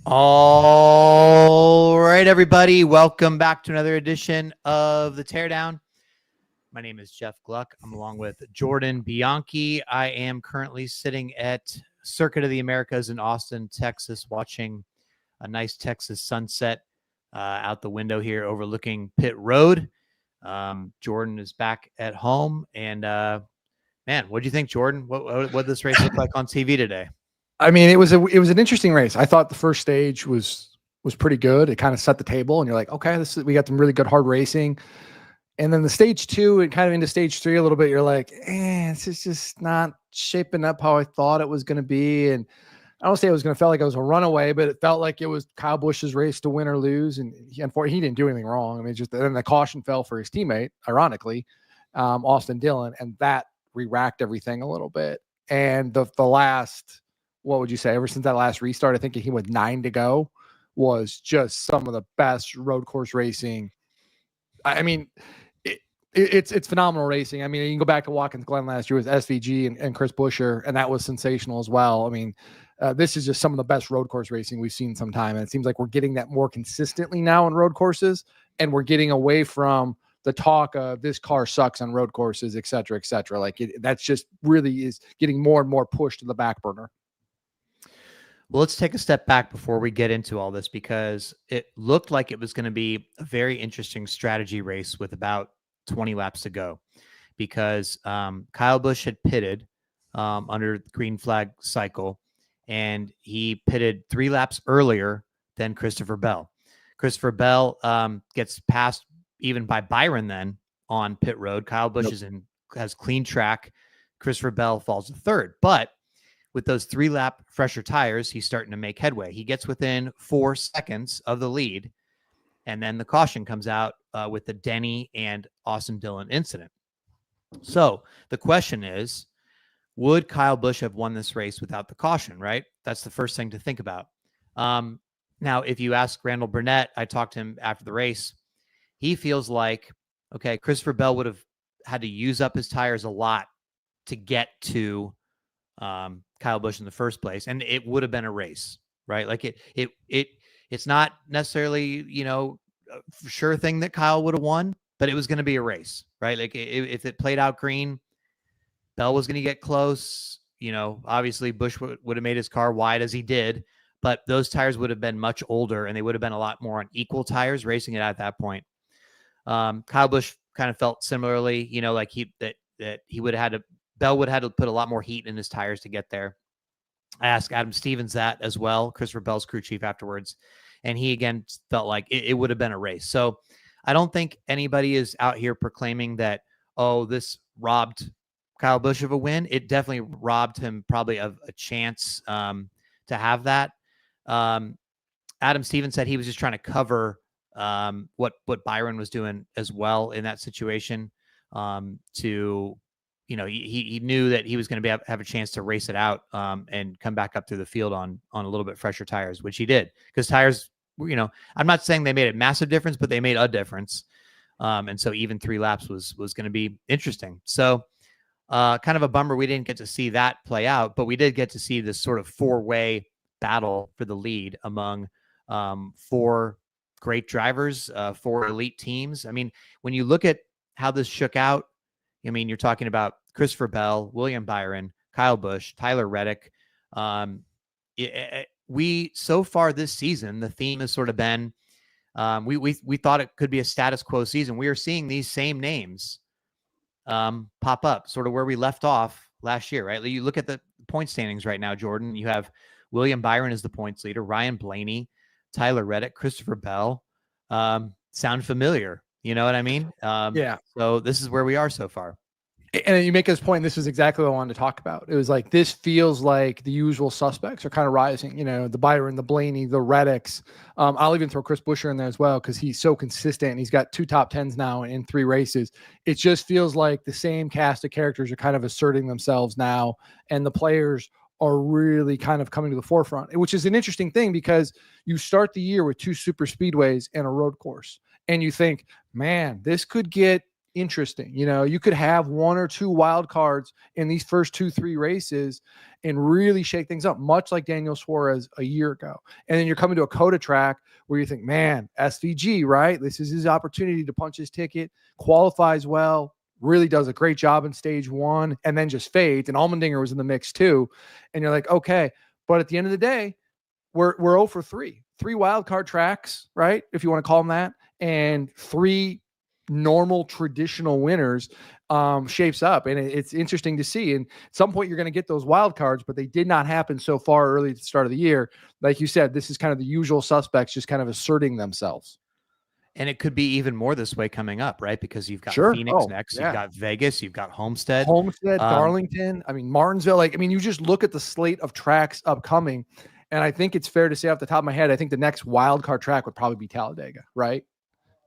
All right, everybody. Welcome back to another edition of The Teardown. My name is Jeff Gluck. I'm along with Jordan Bianchi. I am currently sitting at Circuit of the Americas in Austin, Texas, watching a nice Texas sunset out the window here overlooking Pit Road. Jordan is back at home. And, man, what do you think, Jordan? What did this race look like on TV today? I mean, it was an interesting race. I thought the first stage was pretty good. It kind of set the table, and you're like, okay, we got some really good hard racing. And then the stage two and kind of into stage three a little bit, you're like, this is just not shaping up how I thought it was going to be. And I don't say it was going to feel like it was a runaway, but it felt like it was Kyle Busch's race to win or lose. And he didn't do anything wrong. I mean, then the caution fell for his teammate, ironically, Austin Dillon, and that re-racked everything a little bit. And the last, what would you say, ever since that last restart, I think he went 9 to go, was just some of the best road course racing. I mean, it's phenomenal racing. I mean, you can go back to Watkins Glen last year with SVG and Chris Buescher, and that was sensational as well. I mean, this is just some of the best road course racing we've seen some time, and it seems like we're getting that more consistently now in road courses, and we're getting away from the talk of this car sucks on road courses, et cetera, et cetera. Like that's just really is getting more and more pushed to the back burner. Well, let's take a step back before we get into all this, because it looked like it was going to be a very interesting strategy race with about 20 laps to go, because Kyle Busch had pitted under the green flag cycle, and he pitted 3 laps earlier than Christopher Bell. Christopher Bell gets passed even by Byron then on pit road. Kyle Busch has clean track. Christopher Bell falls to third, but with those 3-lap fresher tires, he's starting to make headway. He gets within 4 seconds of the lead, and then the caution comes out with the Denny and Austin Dillon incident. So the question is, would Kyle Busch have won this race without the caution, right? That's the first thing to think about. Now, if you ask Randall Burnett, I talked to him after the race, he feels like, okay, Christopher Bell would have had to use up his tires a lot to get to Kyle Busch in the first place, and it would have been a race, right? Like it's not necessarily, a sure thing that Kyle would have won, but it was going to be a race, right? Like if it played out green, Bell was going to get close. Obviously Busch would have made his car wide as he did, but those tires would have been much older, and they would have been a lot more on equal tires racing it at that point. Kyle Busch kind of felt similarly, like he would have had to. Bell would have had to put a lot more heat in his tires to get there. I asked Adam Stevens that as well, Christopher Bell's crew chief, afterwards, and he again felt like it would have been a race. So I don't think anybody is out here proclaiming that, oh, this robbed Kyle Busch of a win. It definitely robbed him probably of a chance to have that. Adam Stevens said he was just trying to cover what Byron was doing as well in that situation to... he knew that he was going to have a chance to race it out and come back up through the field on a little bit fresher tires, which he did, because tires, I'm not saying they made a massive difference, but they made a difference. And so even 3 laps was going to be interesting. So kind of a bummer we didn't get to see that play out, but we did get to see this sort of 4-way battle for the lead among 4 great drivers, 4 elite teams. I mean, when you look at how this shook out, I mean, you're talking about Christopher Bell, William Byron, Kyle Busch, Tyler Reddick. We so far this season, the theme has sort of been, we thought it could be a status quo season. We are seeing these same names pop up, sort of where we left off last year, right? You look at the point standings right now, Jordan. You have William Byron as the points leader, Ryan Blaney, Tyler Reddick, Christopher Bell. Sound familiar? You know what I mean? Yeah. So this is where we are so far. And you make this point, this is exactly what I wanted to talk about. It was like, this feels like the usual suspects are kind of rising, the Byron, the Blaney, the Reddicks. I'll even throw Chris Buescher in there as well, because he's so consistent. He's got 2 top 10s now in 3 races. It just feels like the same cast of characters are kind of asserting themselves now, and the players are really kind of coming to the forefront, which is an interesting thing, because you start the year with 2 super speedways and a road course, and you think, man, this could get interesting. You know, you could have 1 or 2 wild cards in these first 2-3 races and really shake things up, much like Daniel Suarez a year ago. And then you're coming to a COTA track where you think, man, SVG, right? This is his opportunity to punch his ticket, qualifies well, really does a great job in stage 1, and then just fades. And Allmendinger was in the mix too. And you're like, okay. But at the end of the day, we're 0 for 3 wild card tracks, right? If you want to call them that, and 3 normal traditional winners shapes up. And it's interesting to see. And at some point you're going to get those wild cards, but they did not happen so far early at the start of the year. Like you said, this is kind of the usual suspects just kind of asserting themselves. And it could be even more this way coming up, right? Because you've got Phoenix next, you've got Vegas, you've got Homestead, Darlington. I mean, Martinsville. Like, I mean, you just look at the slate of tracks upcoming, and I think it's fair to say off the top of my head, I think the next wild card track would probably be Talladega, right?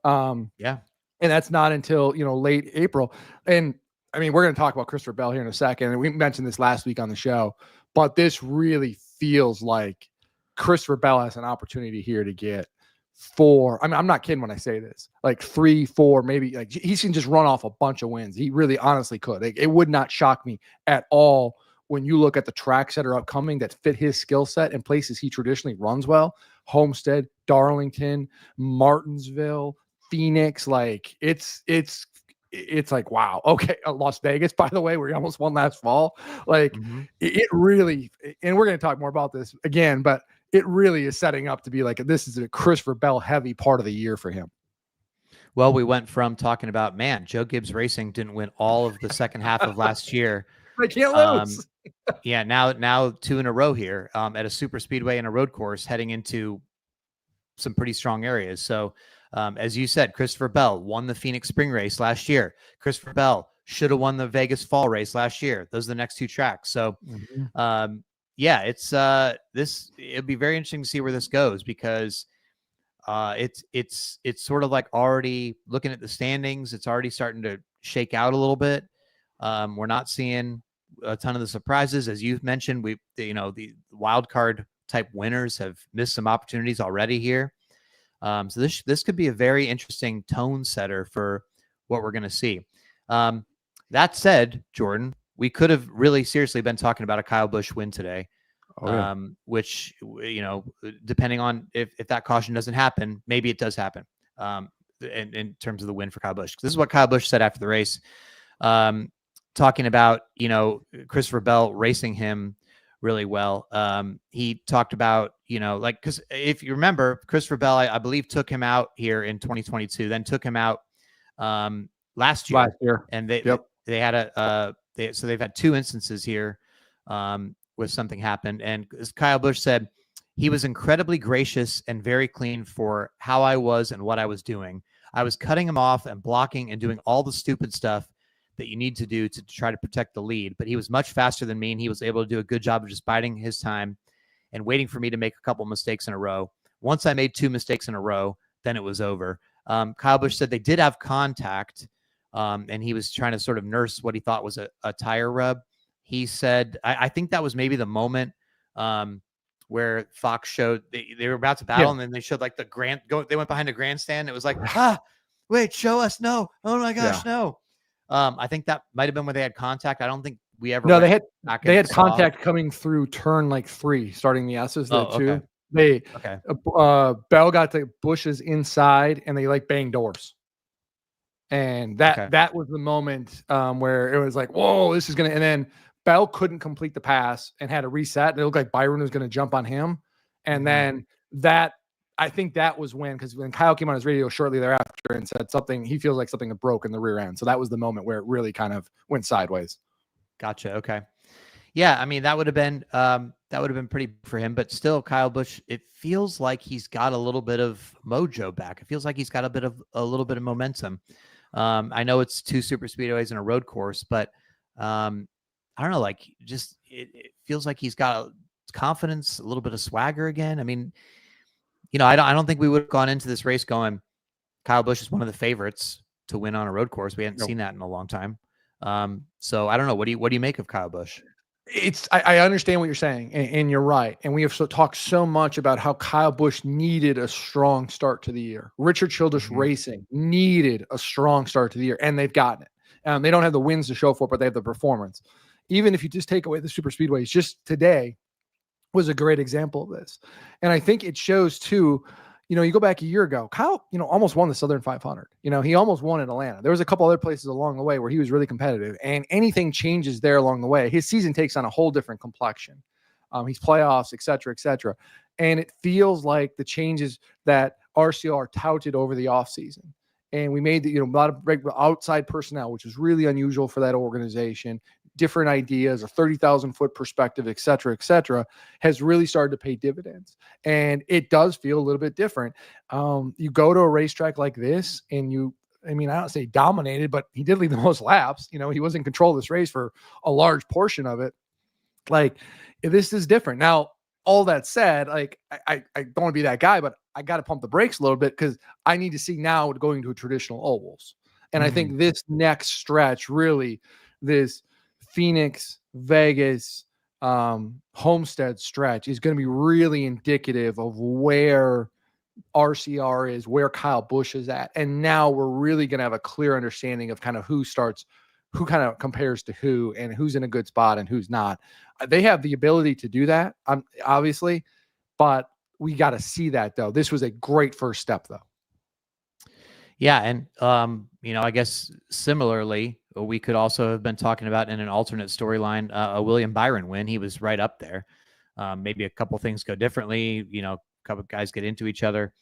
Yeah. And that's not until, you know, late April. And I mean, we're going to talk about Christopher Bell here in a second. And we mentioned this last week on the show, but this really feels like Christopher Bell has an opportunity here to get 4. I mean, I'm not kidding when I say this, like 3, 4, maybe like he can just run off a bunch of wins. He really honestly could. It would not shock me at all when you look at the tracks that are upcoming that fit his skill set and places he traditionally runs well. Homestead, Darlington, Martinsville, Phoenix. Like it's like, wow. Okay. Las Vegas, by the way, where he almost won last fall. Like it really, and we're going to talk more about this again, but it really is setting up to be like, this is a Christopher Bell heavy part of the year for him. Well, we went from talking about, man, Joe Gibbs Racing didn't win all of the second half of last year. I can't lose. Yeah. Now 2 in a row here at a super speedway and a road course heading into some pretty strong areas. So as you said, Christopher Bell won the Phoenix Spring Race last year. Christopher Bell should have won the Vegas Fall Race last year. Those are the next 2 tracks. So yeah, it's it'll be very interesting to see where this goes, because it's sort of like already looking at the standings. It's already starting to shake out a little bit. We're not seeing a ton of the surprises. As you mentioned, the wild card type winners have missed some opportunities already here. So this could be a very interesting tone setter for what we're going to see. That said, Jordan, we could have really seriously been talking about a Kyle Busch win today, which, you know, depending on if that caution doesn't happen, maybe it does happen in terms of the win for Kyle Busch. This is what Kyle Busch said after the race, talking about, you know, Christopher Bell racing him really well. He talked about, you know, like, because if you remember, Christopher Bell, I believe, took him out here in 2022, then took him out last year. And they had so they've had 2 instances here where something happened. And as Kyle Busch said, he was incredibly gracious and very clean for how I was and what I was doing. I was cutting him off and blocking and doing all the stupid stuff that you need to do to try to protect the lead. But he was much faster than me, and he was able to do a good job of just biding his time and waiting for me to make a couple mistakes in a row. Once I made 2 mistakes in a row, then it was over. Kyle Busch said they did have contact, and he was trying to sort of nurse what he thought was a tire rub. He said, I think that was maybe the moment where Fox showed they were about to battle, and then they showed like they went behind a grandstand. It was like, wait, show us. No. Oh my gosh, no. I think that might have been where they had contact. I don't think we ever. No, they had contact coming through turn like 3, starting the S's there too. Bell got the Bushes inside, and they like banged doors. And that was the moment where it was like, whoa, this is gonna. And then Bell couldn't complete the pass and had to reset. It looked like Byron was going to jump on him, and then I think that was when Kyle came on his radio shortly thereafter and said he feels like something broke in the rear end. So that was the moment where it really kind of went sideways. Gotcha. Okay. Yeah. I mean, that would have been pretty big for him, but still Kyle Busch, it feels like he's got a little bit of mojo back. It feels like he's got a little bit of momentum. I know it's 2 super speedways and a road course, but I don't know, like it feels like he's got confidence, a little bit of swagger again. I mean, you know, I don't think we would have gone into this race going, Kyle Busch is one of the favorites to win on a road course. We hadn't seen that in a long time. So I don't know. What do you make of Kyle Busch? I understand what you're saying, and you're right. And we have talked so much about how Kyle Busch needed a strong start to the year. Richard Childress Racing needed a strong start to the year, and they've gotten it. They don't have the wins to show for it, but they have the performance. Even if you just take away the super speedways, just today was a great example of this. And I think it shows too, you go back a year ago, Kyle, almost won the Southern 500. He almost won in Atlanta. There was a couple other places along the way where he was really competitive, and anything changes there along the way, his season takes on a whole different complexion. He's playoffs, et cetera, et cetera. And it feels like the changes that RCR touted over the offseason. And we made a lot of outside personnel, which is really unusual for that organization. Different ideas, a 30,000 foot perspective, et cetera, has really started to pay dividends. And it does feel a little bit different. You go to a racetrack like this and I don't say dominated, but he did lead the most laps. He was in control of this race for a large portion of it. Like, this is different. Now, all that said, like, I don't want to be that guy, but I got to pump the brakes a little bit because I need to see now going to a traditional ovals. And I think this next stretch, really, this Phoenix, Vegas, Homestead stretch is going to be really indicative of where RCR is, where Kyle Busch is at. And now we're really going to have a clear understanding of kind of who kind of compares to who and who's in a good spot and who's not. They have the ability to do that, obviously, but we got to see that, though. This was a great first step, though. Yeah. And, I guess similarly, we could also have been talking about in an alternate storyline, a William Byron win. He was right up there. Maybe a couple things go differently. A couple guys get into each other.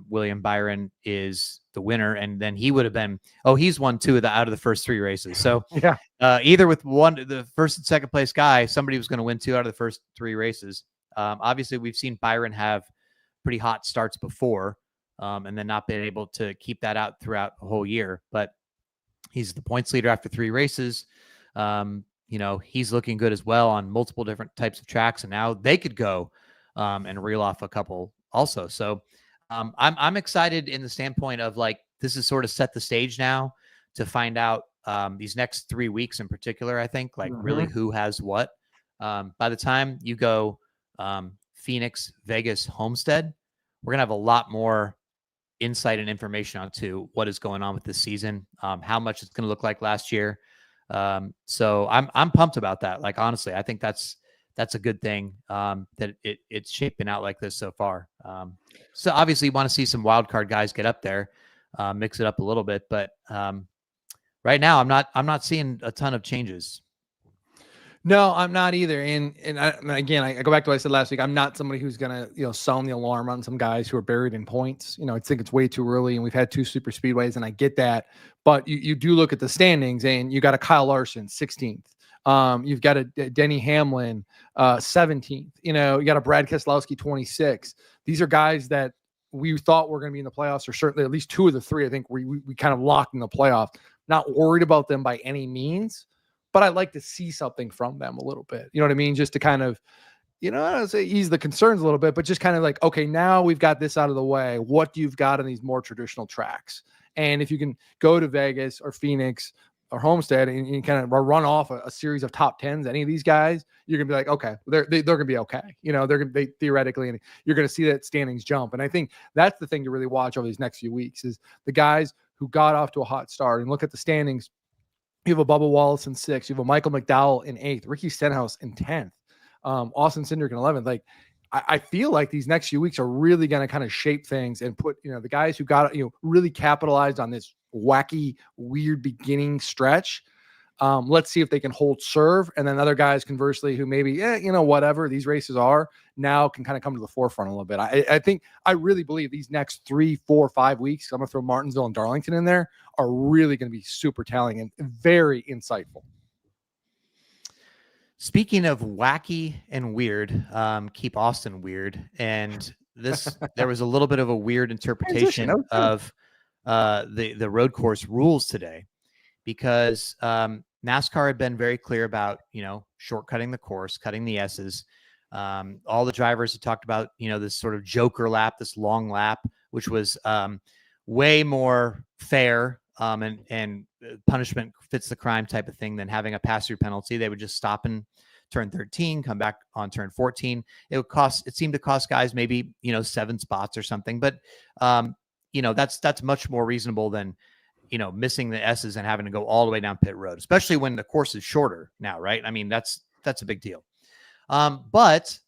William Byron is the winner, and then he would have been, he's won two out of the first three races. So yeah, either with the first and second place guy, somebody was going to win two out of the first three races. Obviously, we've seen Byron have pretty hot starts before, and then not been able to keep that out throughout the whole year. But he's the points leader after three races. He's looking good as well on multiple different types of tracks, and now they could go and reel off a couple also. So I'm excited in the standpoint of, like, this is sort of set the stage now to find out these next 3 weeks in particular. I think, like, really who has what. By the time you go Phoenix, Vegas, Homestead, we're gonna have a lot more insight and information onto what is going on with this season, how much it's going to look like last year. So I'm pumped about that. Like, honestly, I think that's a good thing that it's shaping out like this so far. So obviously you want to see some wild card guys get up there, mix it up a little bit, but right now I'm not seeing a ton of changes. No, I'm not either. And again, I go back to what I said last week. I'm not somebody who's going to, sound the alarm on some guys who are buried in points. I think it's way too early, and we've had two super speedways, and I get that. But you do look at the standings, and you got a Kyle Larson, 16th. You've got a Denny Hamlin, 17th. You got a Brad Keselowski, 26. These are guys that we thought were going to be in the playoffs, or certainly at least two of the three. I think we kind of locked in the playoff. Not worried about them by any means, but I'd like to see something from them a little bit. You know what I mean? Just to kind of, I don't say ease the concerns a little bit, but just kind of like, okay, now we've got this out of the way. What do you've got on these more traditional tracks? And if you can go to Vegas or Phoenix or Homestead and you kind of run off a series of top tens, any of these guys, you're going to be like, okay, they're going to be okay. They're going to theoretically, and you're going to see that standings jump. And I think that's the thing to really watch over these next few weeks is the guys who got off to a hot start and look at the standings. You have a Bubba Wallace in 6th. You have a Michael McDowell in 8th. Ricky Stenhouse in 10th. Austin Cindric in 11th. Like, I feel like these next few weeks are really going to kind of shape things and put, the guys who got, really capitalized on this wacky, weird beginning stretch. Let's see if they can hold serve. And then other guys, conversely, who maybe, whatever these races are, now can kind of come to the forefront a little bit. I really believe these next 3, 4, 5 weeks, I'm going to throw Martinsville and Darlington in there, are really going to be super telling and very insightful. Speaking of wacky and weird, keep Austin weird. And there was a little bit of a weird interpretation of the road course rules today, because NASCAR had been very clear about, shortcutting the course, cutting the S's. All the drivers had talked about, this sort of joker lap, this long lap, which was way more fair and punishment fits the crime type of thing than having a pass-through penalty. They would just stop and turn 13, come back on turn 14. It seemed to cost guys maybe, 7 spots or something, but that's much more reasonable than, missing the S's and having to go all the way down pit road, especially when the course is shorter now, right? I mean, that's a big deal. But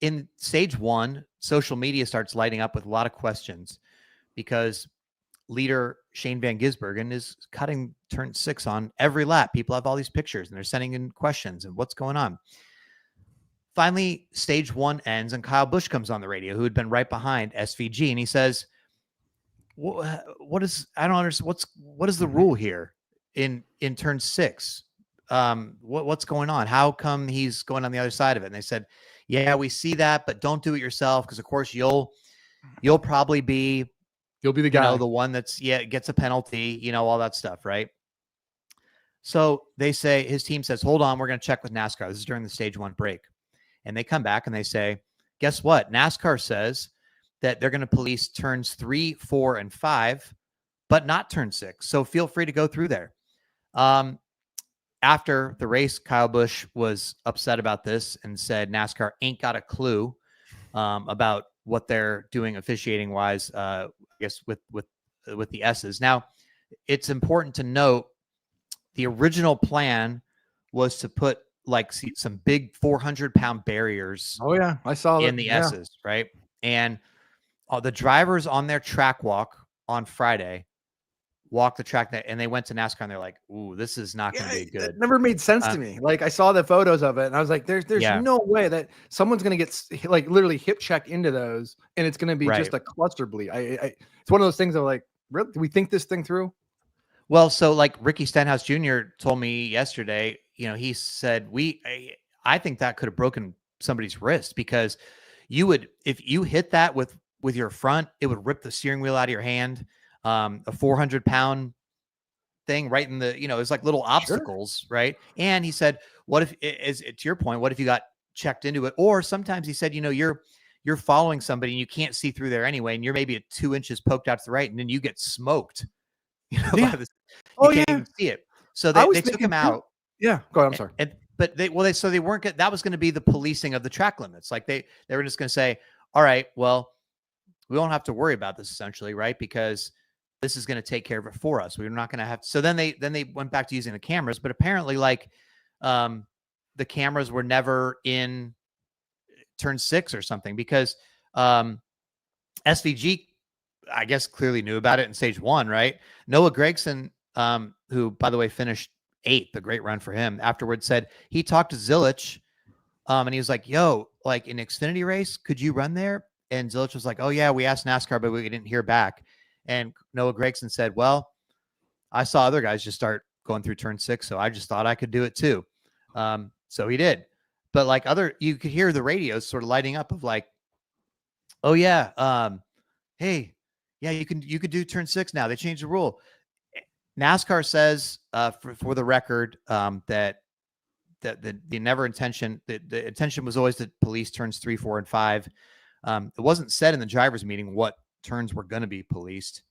in stage 1, social media starts lighting up with a lot of questions because leader Shane Van Gisbergen is cutting turn 6 on every lap. People have all these pictures and they're sending in questions and what's going on. Finally, stage 1 ends and Kyle Busch comes on the radio, who had been right behind SVG, and he says, "What is? I don't understand. What is the rule here in turn 6? What's going on? How come he's going on the other side of it?" And they said, "Yeah, we see that, but don't do it yourself because, of course, you'll probably be." You'll be the guy, the one that's gets a penalty, all that stuff, right? So they say, his team says, hold on, we're going to check with NASCAR. This is during the stage 1 break. And they come back and they say, guess what? NASCAR says that they're going to police turns 3, 4, and 5, but not turn 6. So feel free to go through there. After the race, Kyle Busch was upset about this and said NASCAR ain't got a clue about what they're doing officiating wise, I guess with the S's. Now, it's important to note the original plan was to put like some big 400-pound barriers. Oh yeah, I saw that in the S's, right? And the drivers on their track walk on Friday walked the track and they went to NASCAR and they're like, "Ooh, this is not going to be good." It never made sense to me. Like I saw the photos of it and I was like, "There's no way that someone's going to get like literally hip checked into those, and it's going to be just a cluster bleed." It's one of those things of like, really, do we think this thing through? Well, so like Ricky Stenhouse Jr. told me yesterday, he said I think that could have broken somebody's wrist because if you hit that with your front, it would rip the steering wheel out of your hand. A 400-pound thing right in the, it's like little obstacles, right? And he said, what if, to your point, what if you got checked into it? Or sometimes he said, you're following somebody and you can't see through there anyway, and you're maybe at 2 inches poked out to the right, and then you get smoked. You can't even see it. So they took him out. Yeah, go ahead. I'm sorry. But they weren't. That was going to be the policing of the track limits. Like they were just going to say, all right, well, we don't have to worry about this essentially, right? Because this is going to take care of it for us. We're not going to have to. So then they went back to using the cameras, but apparently like the cameras were never in turn 6 or something because SVG, I guess, clearly knew about it in stage 1, right? Noah Gragson, who by the way finished 8th, a great run for him, afterwards said he talked to Zilisch and he was like, yo, like in Xfinity race, could you run there? And Zilisch was like, oh yeah, we asked NASCAR, but we didn't hear back. And Noah Gragson said, well, I saw other guys just start going through turn 6, so I just thought I could do it too. So he did. But like you could hear the radios sort of lighting up of like, oh yeah, hey, yeah, you could do turn 6 now. They changed the rule. NASCAR says, for the record, that the intention was always to police turns 3, 4, and 5. It wasn't said in the drivers' meeting what turns were going to be policed.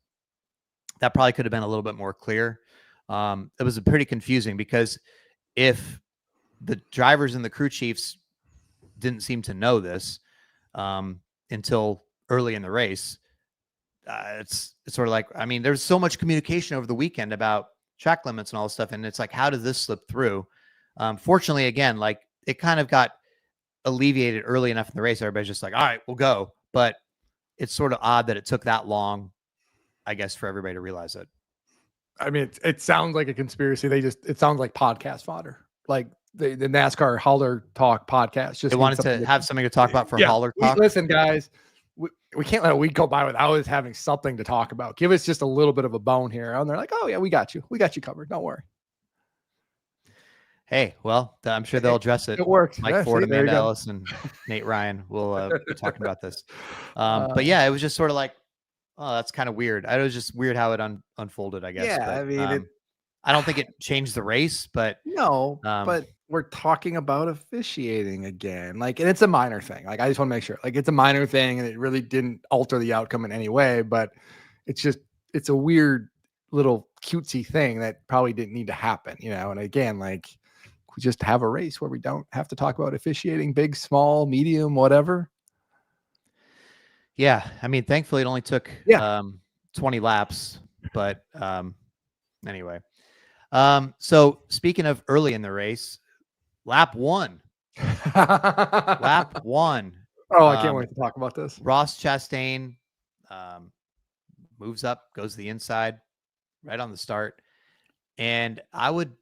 That probably could have been a little bit more clear. It was pretty confusing because if the drivers and the crew chiefs didn't seem to know this until early in the race, it's sort of like, I mean, there's so much communication over the weekend about track limits and all this stuff, and it's like, how did this slip through? Fortunately, again, like it kind of got alleviated early enough in the race. Everybody's just like, all right, we'll go. But it's sort of odd that it took that long, I guess, for everybody to realize it. I mean, it sounds like a conspiracy. It sounds like podcast fodder. Like the NASCAR Holler Talk podcast. They wanted to have something to talk about for Holler Talk. Listen, guys, we can't let a week go by without us having something to talk about. Give us just a little bit of a bone here. And they're like, oh yeah, we got you. We got you covered. Don't worry. Hey, well, I'm sure they'll address it. It works. Mike Ford, Amanda Ellis, and Nate Ryan will be talking about this. But yeah, it was just sort of like, oh, that's kind of weird. It was just weird how it unfolded, I guess. Yeah, but, I mean, I don't think it changed the race, but no, but we're talking about officiating again. Like, and it's a minor thing. Like, I just want to make sure, like, it's a minor thing, and it really didn't alter the outcome in any way. But it's a weird little cutesy thing that probably didn't need to happen, And again, like, we just have a race where we don't have to talk about officiating, big, small, medium, whatever. Yeah. I mean, thankfully it only took 20 laps, but anyway. So speaking of early in the race, lap 1. Lap 1. Oh, I can't wait to talk about this. Ross Chastain moves up, goes to the inside right on the start. And I'm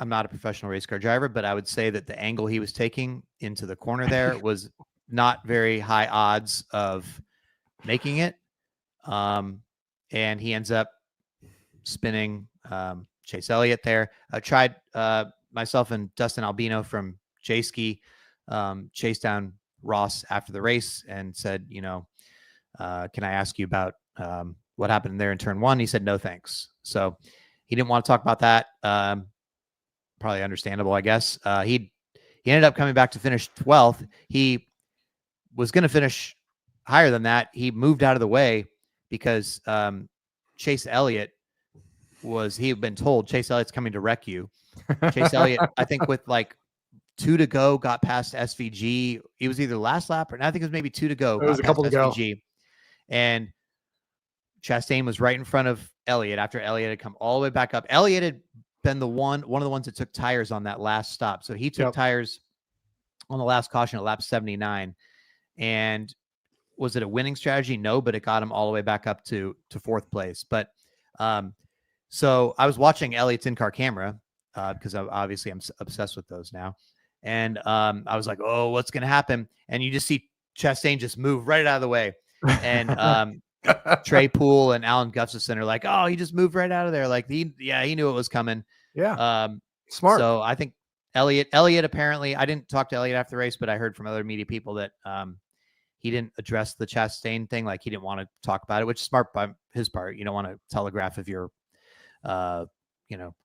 not a professional race car driver, but I would say that the angle he was taking into the corner there was not very high odds of making it. And he ends up spinning Chase Elliott there. I tried myself and Dustin Albino from J-Ski chased down Ross after the race and said, can I ask you about what happened there in turn 1? He said, no, thanks. So he didn't want to talk about that. Probably understandable, I guess. He ended up coming back to finish 12th. He was going to finish higher than that. He moved out of the way because Chase Elliott he had been told Chase Elliott's coming to wreck you. Chase Elliott, I think with like 2 to go, got past SVG. It was either last lap or I think it was maybe 2 to go. It was a couple to SVG. go. And Chastain was right in front of Elliott after Elliott had come all the way back up. Elliott had been one of the ones that took tires on that last stop. So he took tires on the last caution at lap 79. And was it a winning strategy? No, but it got him all the way back up to 4th place. But so I was watching Elliott's in-car camera because I'm obsessed with those now. And I was like, oh, what's going to happen? And you just see Chastain just move right out of the way. And Trey Poole and Alan Gustafson are like, oh, he just moved right out of there. Like, he knew it was coming. Yeah. Smart. So I think Elliott apparently, I didn't talk to Elliott after the race, but I heard from other media people that he didn't address the Chastain thing. Like, he didn't want to talk about it, which is smart by his part. You don't want to telegraph if you're, going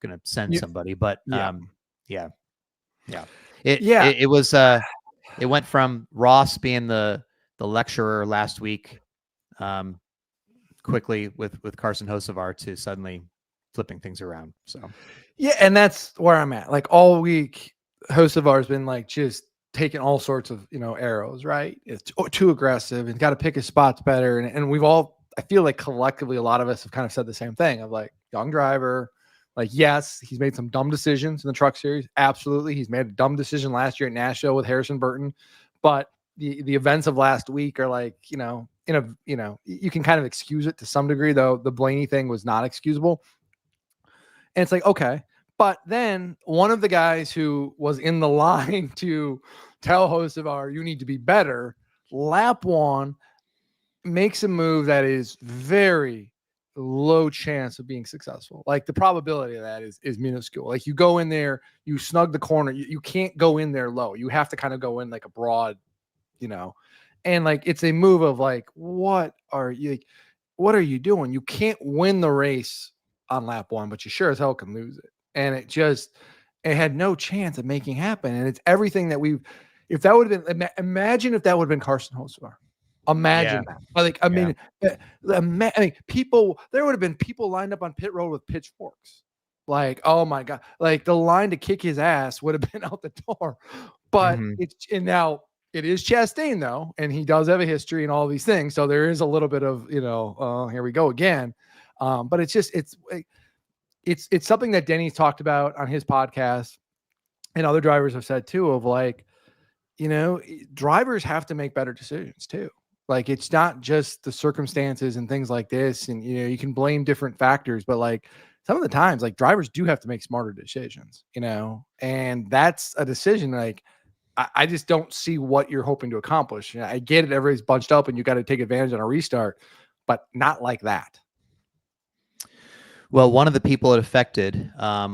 to send somebody. But it was, it went from Ross being the lecturer last week, quickly with Carson Hocevar to suddenly flipping things around. So yeah, and that's where I'm at. Like all week, Hocevar has been like just taking all sorts of arrows. Right, it's too aggressive and got to pick his spots better. And we've all, I feel like collectively, a lot of us have kind of said the same thing of like, young driver. Like, yes, he's made some dumb decisions in the Truck Series. Absolutely, he's made a dumb decision last year at Nashville with Harrison Burton. But the events of last week are like, you can kind of excuse it to some degree, though the Blaney thing was not excusable. And it's like, okay. But then one of the guys who was in the line to tell Hocevar, you need to be better, lap 1, makes a move that is very low chance of being successful. Like the probability of that is minuscule. Like you go in there, you snug the corner, you can't go in there low. You have to kind of go in like a broad, and like it's a move of like, what are you doing? You can't win the race on lap 1, but you sure as hell can lose it. And it had no chance of making happen. And it's everything that if that would have been, imagine if that would have been Carson Hocevar. Imagine that. Like, I mean, there would have been people lined up on pit road with pitchforks. Like, oh my God, like the line to kick his ass would have been out the door. But now it is Chastain though, and he does have a history and all these things. So there is a little bit of, here we go again. But it's something that Denny's talked about on his podcast, and other drivers have said too, of like, drivers have to make better decisions too. Like, it's not just the circumstances and things like this. And, you can blame different factors, but like some of the times, like drivers do have to make smarter decisions, and that's a decision. Like, I just don't see what you're hoping to accomplish. I get it. Everybody's bunched up and you got to take advantage on a restart, but not like that. Well, one of the people it affected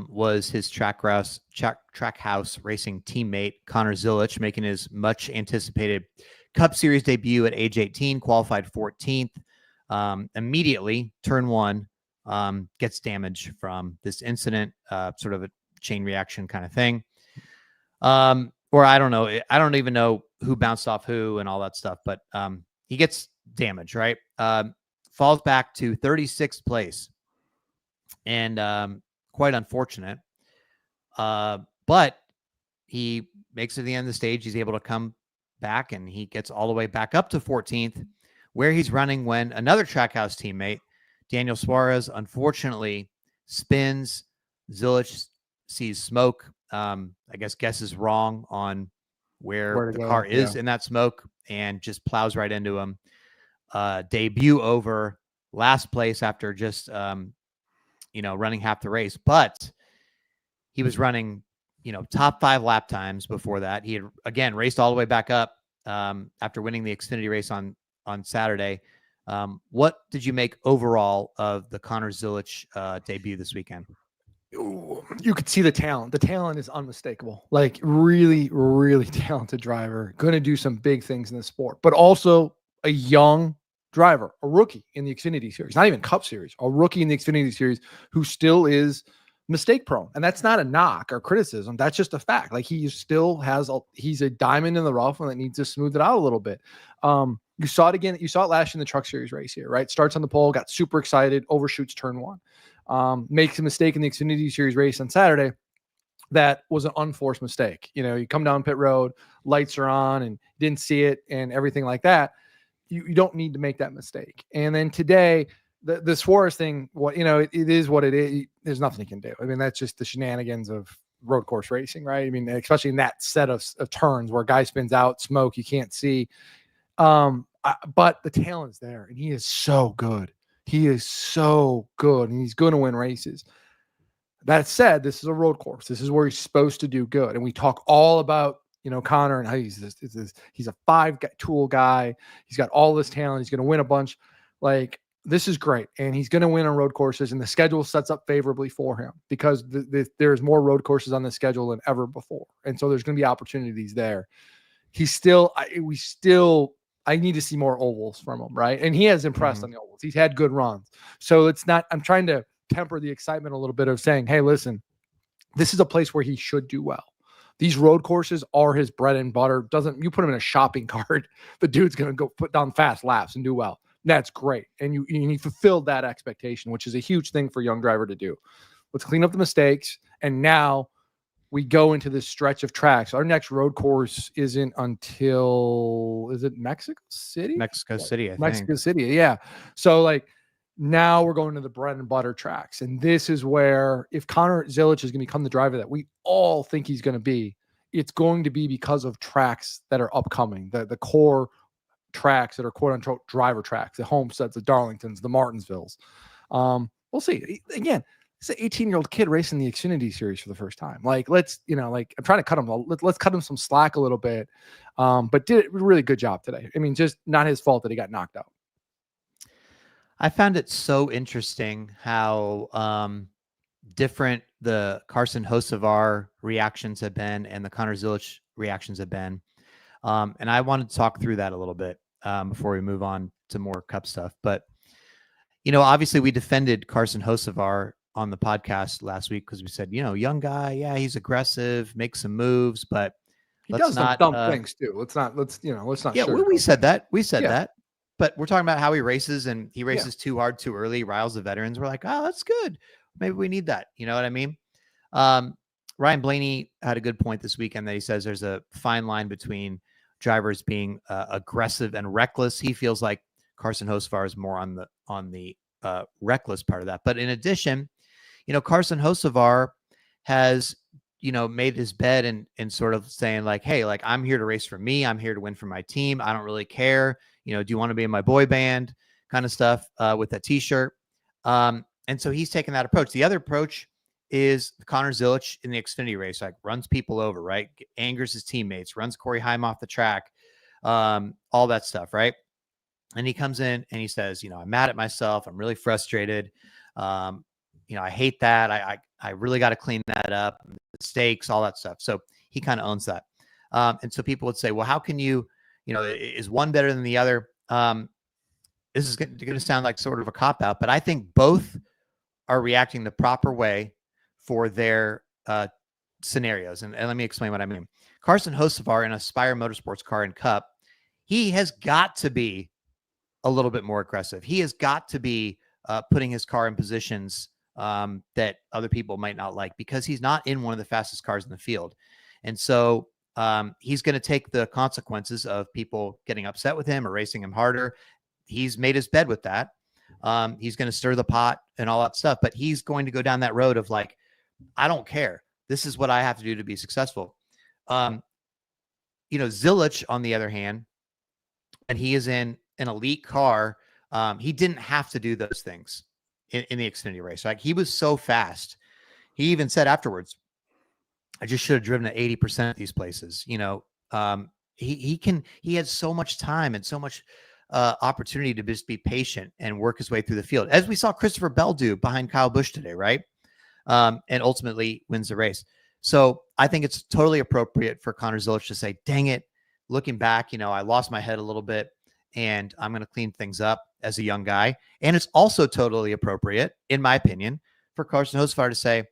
was his Trackhouse Racing teammate, Connor Zilisch, making his much anticipated Cup Series debut at age 18, qualified 14th. Immediately, turn 1, gets damage from this incident, sort of a chain reaction kind of thing. Or I don't know. I don't even know who bounced off who and all that stuff, but he gets damage, right? Falls back to 36th place. And quite unfortunate. But he makes it to the end of the stage. He's able to come back, and he gets all the way back up to 14th, where he's running when another Trackhouse teammate, Daniel Suarez, unfortunately spins. Zilisch sees smoke. I guess guesses wrong on where the car is in that smoke and just plows right into him. Debut over, last place after just running half the race, but he was running top 5 lap times before that. He had again raced all the way back up after winning the Xfinity race on Saturday. What did you make overall of the Connor Zilisch debut this weekend? You could see the talent. The talent is unmistakable. Like really, really talented driver. Going to do some big things in the sport, but also a young driver, a rookie in the Xfinity Series, not even Cup Series, a rookie in the Xfinity Series who still is mistake prone. And that's not a knock or criticism. That's just a fact. Like he still has he's a diamond in the rough and that needs to smooth it out a little bit. You saw it again. You saw it last year in the Truck Series race here, right? Starts on the pole, got super excited, overshoots turn 1. Makes a mistake in the Xfinity Series race on Saturday. That was an unforced mistake. You come down pit road, lights are on and didn't see it and everything like that. You don't need to make that mistake. And then today, the Suarez thing, it is what it is. There's nothing you can do. I mean, that's just the shenanigans of road course racing, right? I mean, especially in that set of turns where a guy spins out, smoke, you can't see. But the talent's there, and he is so good. He is so good, and he's going to win races. That said, this is a road course. This is where he's supposed to do good. And we talk all about, Connor and how he's a 5-tool guy. He's got all this talent. He's going to win a bunch. Like, this is great. And he's going to win on road courses, and the schedule sets up favorably for him because there's more road courses on the schedule than ever before. And so there's going to be opportunities there. I need to see more ovals from him, right? And he has impressed on the ovals. He's had good runs. So I'm trying to temper the excitement a little bit of saying, hey, listen, this is a place where he should do well. These road courses are his bread and butter. You put him in a shopping cart, the dude's going to go put down fast laps and do well. That's great. And he fulfilled that expectation, which is a huge thing for a young driver to do. Let's clean up the mistakes. And now we go into this stretch of tracks. Our next road course isn't until, is it Mexico City? Mexico City, I think. Mexico City, yeah. So now we're going to the bread and butter tracks. And this is where, if Connor Zilisch is going to become the driver that we all think he's going to be, it's going to be because of tracks that are upcoming, the core tracks that are quote unquote driver tracks, the Homesteads, the Darlingtons, the Martinsvilles. We'll see. Again, it's an 18-year-old kid racing the Xfinity Series for the first time. I'm trying to cut him. Let's cut him some slack a little bit. But did a really good job today. I mean, just not his fault that he got knocked out. I found it so interesting how different the Carson Hocevar reactions have been and the Connor Zilisch reactions have been. And I wanted to talk through that a little bit before we move on to more Cup stuff. But, obviously we defended Carson Hocevar on the podcast last week because we said, young guy, yeah, he's aggressive, makes some moves, but he does some dumb things too. Let's not. Yeah, we said that. We said that. But we're talking about how he races, and he races too hard, too early, riles the veterans. We're like, oh, that's good. Maybe we need that. You know what I mean? Ryan Blaney had a good point this weekend that he says there's a fine line between drivers being aggressive and reckless. He feels like Carson Hocevar is more on the reckless part of that. But in addition, Carson Hocevar has, made his bed and sort of saying like, hey, like I'm here to race for me. I'm here to win for my team. I don't really care. Do you want to be in my boy band kind of stuff with that t-shirt? And so he's taking that approach. The other approach is Connor Zilisch in the Xfinity race, like runs people over, right? Angers his teammates, runs Corey Heim off the track, all that stuff, right? And he comes in and he says, I'm mad at myself. I'm really frustrated. I hate that. I really got to clean that up. Mistakes, all that stuff. So he kind of owns that. And so people would say, well, how can you, is one better than the other? This is going to sound like sort of a cop-out, but I think both are reacting the proper way for their scenarios. And let me explain what I mean. Carson Hocevar in a Spire Motorsports car in Cup, he has got to be a little bit more aggressive. He has got to be putting his car in positions that other people might not like because he's not in one of the fastest cars in the field. And so he's going to take the consequences of people getting upset with him or racing him harder. He's made his bed with that. He's going to stir the pot and all that stuff, but he's going to go down that road of like, I don't care. This is what I have to do to be successful. Zilisch, on the other hand, and he is in an elite car, he didn't have to do those things in the Xfinity race. Like, he was so fast. He even said afterwards, I just should have driven at 80% of these places. He had so much time and so much opportunity to just be patient and work his way through the field, as we saw Christopher Bell do behind Kyle Busch today, right? And ultimately wins the race. So I think it's totally appropriate for Connor Zilisch to say, dang it, looking back, I lost my head a little bit and I'm going to clean things up as a young guy. And it's also totally appropriate, in my opinion, for Carson Hocevar to say,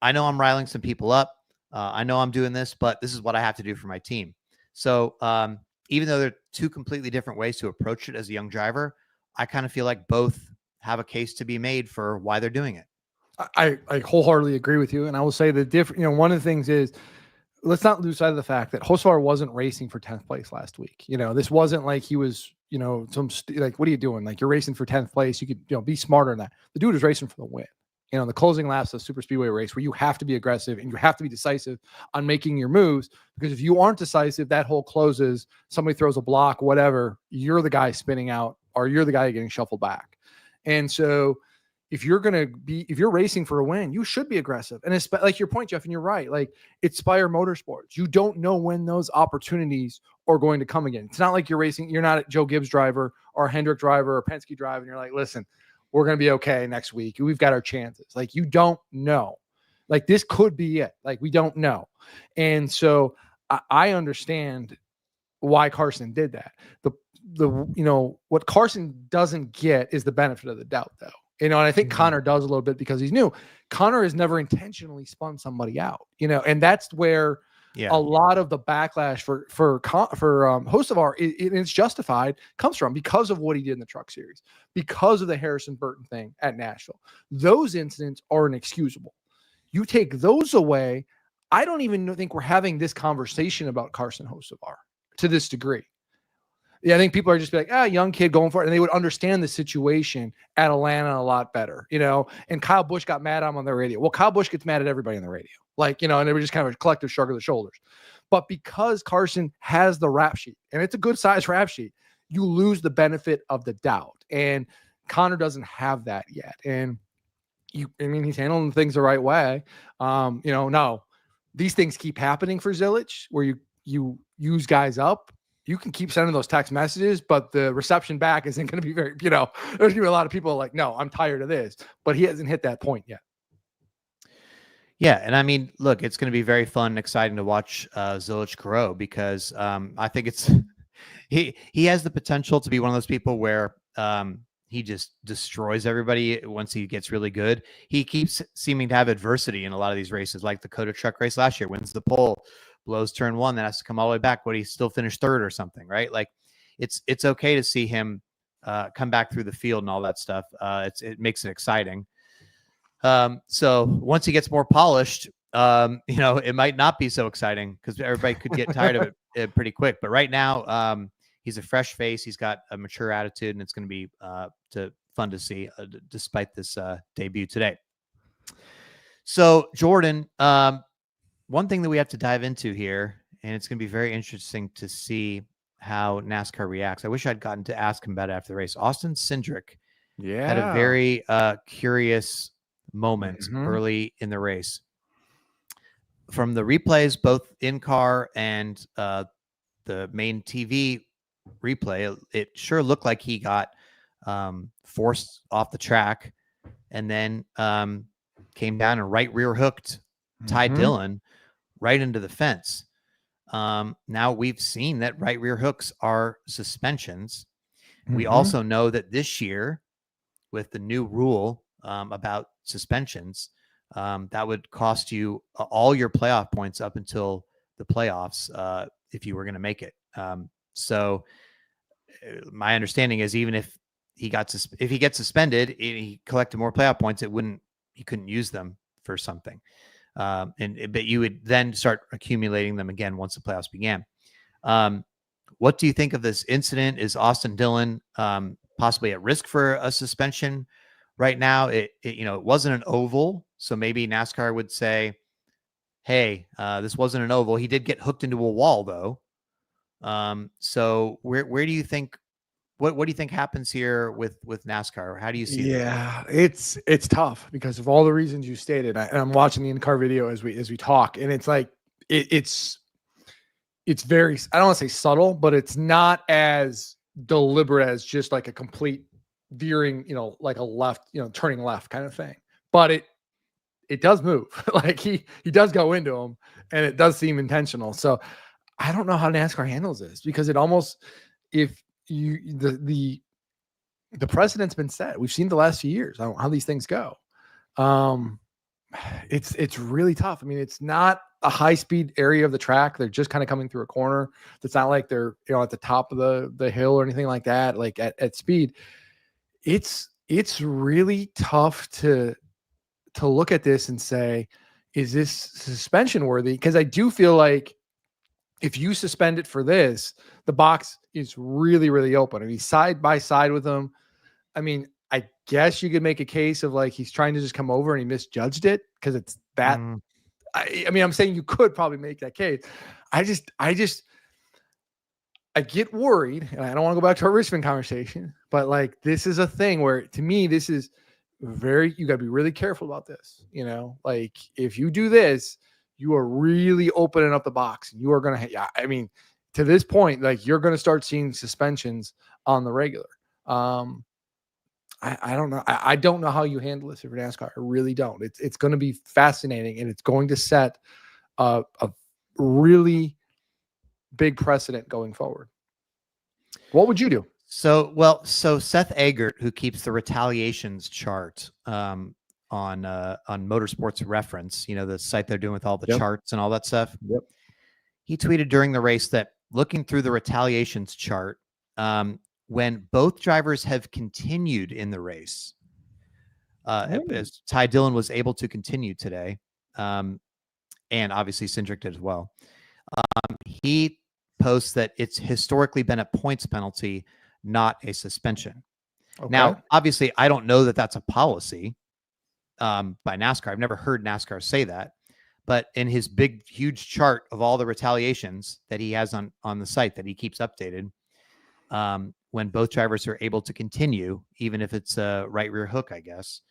I know I'm riling some people up. I know I'm doing this, but this is what I have to do for my team. So even though they're two completely different ways to approach it as a young driver, I kind of feel like both have a case to be made for why they're doing it. I wholeheartedly agree with you. And I will say the different, one of the things is, let's not lose sight of the fact that Hocevar wasn't racing for 10th place last week. This wasn't like he was, like, what are you doing? Like, you're racing for 10th place. You could, be smarter than that. The dude was racing for the win. The closing laps of super speedway race where you have to be aggressive and you have to be decisive on making your moves, because if you aren't decisive, that hole closes, somebody throws a block, whatever, you're the guy spinning out or you're the guy getting shuffled back. And so if you're racing for a win, you should be aggressive. And it's like your point, Jeff, and you're right. Like, it's Spire Motorsports. You don't know when those opportunities are going to come again. It's not like you're not a Joe Gibbs driver or a Hendrick driver or Penske driver. And you're like, listen, we're going to be okay next week. We've got our chances. Like, you don't know. Like, this could be it. Like, we don't know. And so I understand why Carson did that. What Carson doesn't get is the benefit of the doubt, though. And I think Connor does a little bit because he's new. Connor has never intentionally spun somebody out, and that's where a lot of the backlash for Hocevar, it's justified, comes from, because of what he did in the Truck Series, because of the Harrison Burton thing at Nashville. Those incidents are inexcusable. You take those away, I don't even think we're having this conversation about Carson Hocevar to this degree. Yeah, I think people are just like, young kid going for it. And they would understand the situation at Atlanta a lot better, and Kyle Busch got mad at him on the radio. Well, Kyle Busch gets mad at everybody on the radio, and it was just kind of a collective shrug of the shoulders. But because Carson has the rap sheet, and it's a good size rap sheet, you lose the benefit of the doubt. And Connor doesn't have that yet. And he's handling things the right way. No, these things keep happening for Zilisch where you use guys up. You can keep sending those text messages, but the reception back isn't going to be very, there's going to be a lot of people like, no, I'm tired of this, but he hasn't hit that point yet. Yeah. And look, it's going to be very fun and exciting to watch Zilisch grow, because I think he has the potential to be one of those people where he just destroys everybody once he gets really good. He keeps seeming to have adversity in a lot of these races, like the COTA truck race last year, wins the pole, blows turn one, then has to come all the way back, but he still finished third or something, right? Like, it's okay to see him come back through the field and all that stuff. It makes it exciting. So once he gets more polished, it might not be so exciting because everybody could get tired of it pretty quick. But right now, he's a fresh face. He's got a mature attitude, and it's going to be fun to see despite this debut today. So, Jordan, one thing that we have to dive into here, and it's going to be very interesting to see how NASCAR reacts. I wish I'd gotten to ask him about it after the race. Austin Cindric had a very curious moment early in the race. From the replays, both in car and the main TV replay, it sure looked like he got forced off the track and then came down and right rear hooked Ty Dillon right into the fence. Now we've seen that right rear hooks are suspensions. We also know that this year, with the new rule about suspensions, that would cost you all your playoff points up until the playoffs if you were going to make it. So my understanding is, even if he gets suspended, he collected more playoff points, it wouldn't use them for something. But you would then start accumulating them again once the playoffs began. What do you think of this incident? Is Austin Dillon possibly at risk for a suspension right now? It wasn't an oval, so maybe NASCAR would say, hey, this wasn't an oval. He did get hooked into a wall, though. So where do you think, what do you think happens here with NASCAR? How do you see that? It's tough because of all the reasons you stated. And I'm watching the in-car video as we talk, and it's like it's very, I don't want to say subtle, but it's not as deliberate as just like a complete veering, like a left, turning left kind of thing. But it does move. Like he does go into him, and it does seem intentional. So I don't know how NASCAR handles this, because it almost, if you, the precedent's been set. We've seen the last few years how these things go. It's really tough. I mean, it's not a high speed area of the track. They're just kind of coming through a corner. It's not like they're, at the top of the hill or anything like that. Like at speed, it's really tough to look at this and say, is this suspension worthy? Because I do feel like if you suspend it for this, the box is really, really open. I mean, side by side with them. I mean, I guess you could make a case of like he's trying to just come over and he misjudged it because it's that. I mean, I'm saying you could probably make that case. I get worried, and I don't want to go back to our Richmond conversation, but like this is a thing where, to me, this is you got to be really careful about this. Like if you do this, you are really opening up the box. You are going to, I mean, to this point, like you're going to start seeing suspensions on the regular. I don't know. I don't know how you handle this if you're NASCAR. I really don't. It's going to be fascinating, and it's going to set a really big precedent going forward. What would you do? So Seth Agert, who keeps the retaliations chart on Motorsports Reference, the site they're doing with all the charts and all that stuff. Yep. He tweeted during the race that looking through the retaliations chart, when both drivers have continued in the race, as Ty Dillon was able to continue today, and obviously Cindric did as well, he posts that it's historically been a points penalty, not a suspension. Okay. Now, obviously, I don't know that that's a policy by NASCAR. I've never heard NASCAR say that. But in his big, huge chart of all the retaliations that he has on the site that he keeps updated, when both drivers are able to continue, even if it's a right rear hook, I guess,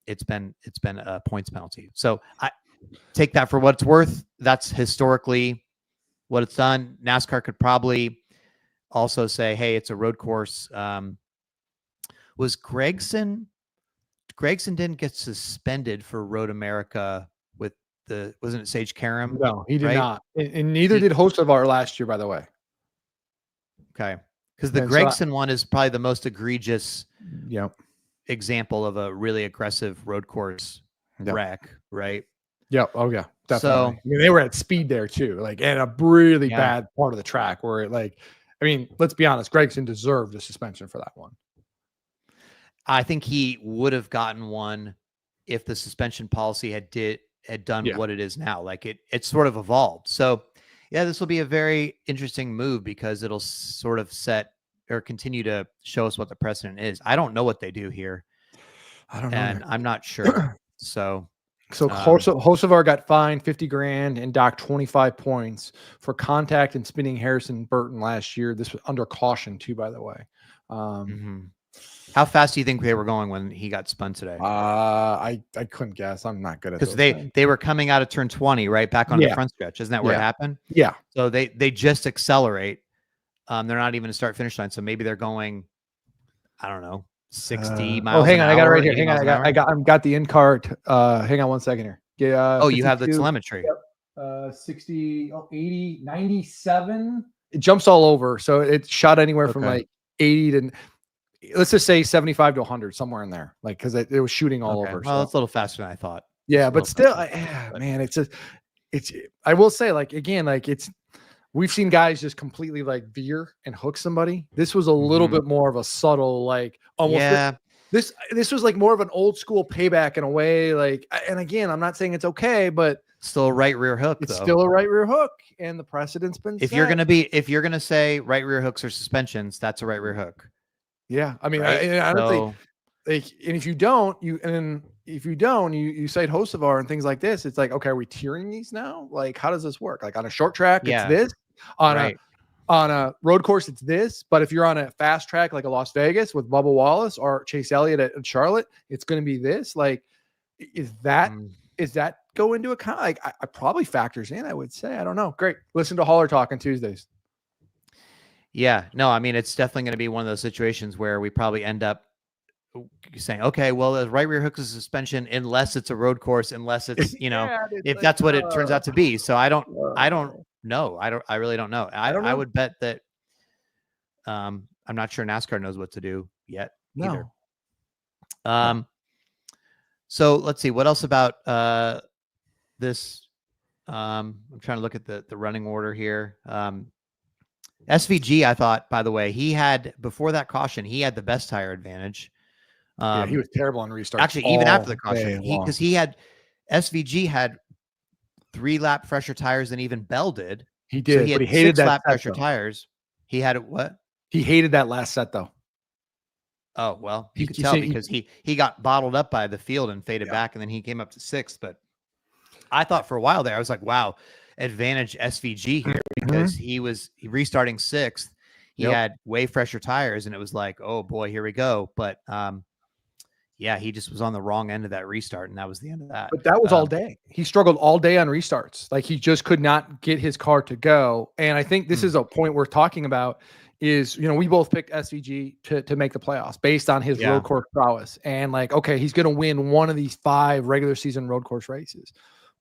it's been a points penalty. So I take that for what it's worth. That's historically what it's done. NASCAR could probably also say, hey, it's a road course. Was Gregson didn't get suspended for Road America with wasn't it Sage Karam? No, he did not. And neither did Hocevar last year, by the way. Okay. Because the Gregson one is probably the most egregious example of a really aggressive road course wreck, right? Yeah. Oh, yeah. Definitely. So, I mean, they were at speed there too, like, and a really bad part of the track where let's be honest, Gregson deserved a suspension for that one. I think he would have gotten one if the suspension policy had done what it is now. Like it sort of evolved. So yeah, this will be a very interesting move because it'll sort of set or continue to show us what the precedent is. I don't know what they do here. I don't know. And I'm not sure. So Hocevar got fined $50,000 and docked 25 points for contact and spinning Harrison Burton last year. This was under caution too, by the way. How fast do you think they were going when he got spun today? I couldn't guess. I'm not good at because they were coming out of turn 20, right back on the front stretch. Isn't that where it happened? Yeah. So they just accelerate. They're not even a start finish line. So maybe they're going, I don't know, 60 miles. Oh, hang on, I got it right here. Hang on, I got the in car. Hang on 1 second here. Yeah. You have the telemetry. Yep. 60, 80, 97. It jumps all over. So it shot anywhere from like 80 to, let's just say 75 to 100, somewhere in there. Like, because it was shooting all over. Well, it's a little faster than I thought. Yeah, but still, man, I will say, like, again, like we've seen guys just completely like veer and hook somebody. This was a little bit more of a subtle, like almost. This was like more of an old school payback in a way. Like, and again, I'm not saying it's okay, but Still a right rear hook, it's though. still a right rear hook, and the precedent's been If set. you're gonna say right rear hooks or suspensions, that's a right rear hook. Yeah, I mean, Right? I don't think So like, and if you don't, you cite Hocevar and things like this. It's like, okay, are we tiering these now? Like, how does this work? Like on a short track, it's yeah, this. On right. a road course, it's this. But if you're on a fast track like a Las Vegas with Bubba Wallace or Chase Elliott at Charlotte, it's going to be this. Like, is that go into account? Like, I probably factors in. I would say, I don't know. Great. Listen to Holler Talk on Tuesdays. Yeah, no, I mean, it's definitely going to be one of those situations where we probably end up saying, okay, well, the right rear hook is a suspension unless it's a road course, unless it's, if that's what it turns out to be. So I don't know. I really don't know. I would bet that I'm not sure NASCAR knows what to do yet either. So let's see what else about this. I'm trying to look at the running order here. SVG, I thought, by the way, he had before that caution, he had the best tire advantage. Yeah, he was terrible on restart. Actually, even after the caution, because SVG had 3-lap fresher tires than even Bell did. He did, so he had but he hated 6-lap fresher tires. He had it what? He hated that last set though. Oh, well, you could tell because he got bottled up by the field and faded back, and then he came up to 6th. But I thought for a while there, I was like, wow, advantage SVG here because he was restarting 6th. He had way fresher tires, and it was like, oh boy, here we go. But yeah, he just was on the wrong end of that restart, and that was the end of that. But that was all day. He struggled all day on restarts. Like he just could not get his car to go. And I think this is a point we're talking about is, we both picked SVG to make the playoffs based on his road course prowess. And like, okay, he's going to win one of these 5 regular season road course races.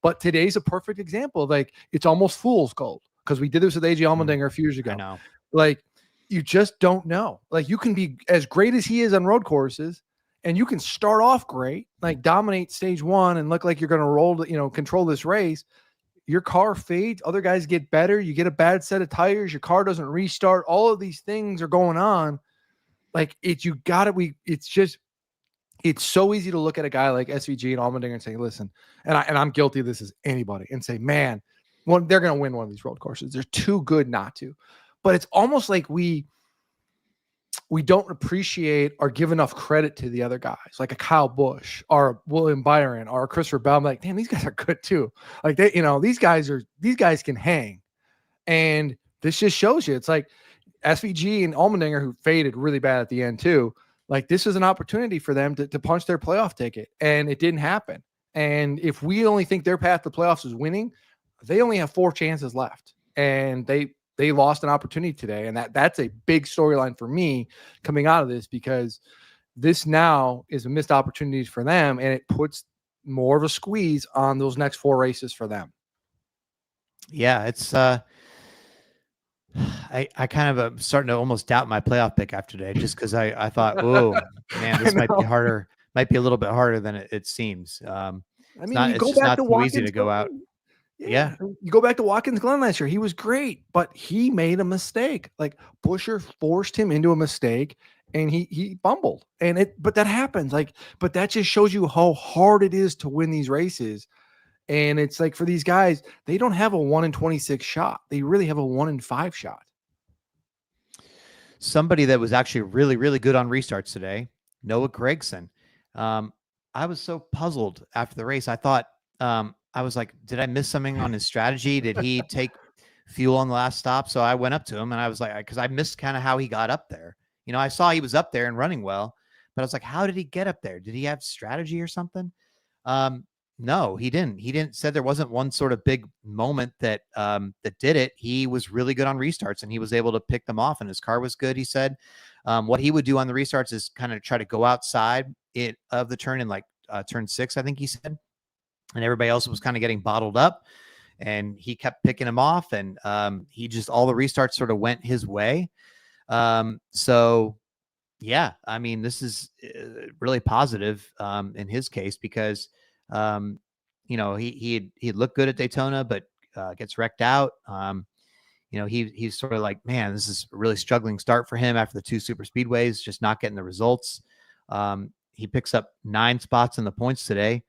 But today's a perfect example of like, it's almost fool's gold because we did this with AJ Allmendinger a few years ago. I know. Like, you just don't know. Like, you can be as great as he is on road courses, and you can start off great, like dominate stage 1 and look like you're going to roll, control this race. Your car fades. Other guys get better. You get a bad set of tires. Your car doesn't restart. All of these things are going on. Like it's so easy to look at a guy like SVG and Allmendinger and say, listen, and I'm guilty of this as anybody, and say, man, they're going to win one of these road courses. They're too good not to. But it's almost like we don't appreciate or give enough credit to the other guys, like a Kyle Busch or William Byron or Christopher Bell. I'm like, damn, these guys are good too. Like these guys can hang. And this just shows you, it's like SVG and Allmendinger, who faded really bad at the end too. Like this is an opportunity for them to punch their playoff ticket, and it didn't happen. And if we only think their path to playoffs is winning, they only have 4 chances left, and they lost an opportunity today. And that's a big storyline for me coming out of this, because this now is a missed opportunities for them, and it puts more of a squeeze on those next 4 races for them. Yeah, it's I kind of starting to almost doubt my playoff pick after today, just because I thought, oh man, this might be harder, might be a little bit harder than it seems. I mean, it's just not so easy to go out. Yeah. You go back to Watkins Glen last year. He was great, but he made a mistake. Like Buescher forced him into a mistake, and he bumbled. But that happens. But that just shows you how hard it is to win these races. And it's like, for these guys, they don't have a 1 in 26 shot. They really have a 1 in 5 shot. Somebody that was actually really, really good on restarts today, Noah Gragson. I was so puzzled after the race. I thought, I was like, did I miss something on his strategy? Did he take fuel on the last stop? So I went up to him, and I was like, because I missed kind of how he got up there. I saw he was up there and running well, but I was like, how did he get up there? Did he have strategy or something? No, he didn't. He didn't. Said there wasn't one sort of big moment that did it. He was really good on restarts, and he was able to pick them off, and his car was good. He said what he would do on the restarts is kind of try to go outside of the turn in like turn 6, I think he said. And everybody else was kind of getting bottled up, and he kept picking him off, and he just, all the restarts sort of went his way. So yeah, I mean, this is really positive in his case, because he had looked good at Daytona, but gets wrecked out. He's sort of like, man, this is a really struggling start for him after the 2 super speedways, just not getting the results. he picks up 9 spots in the points today,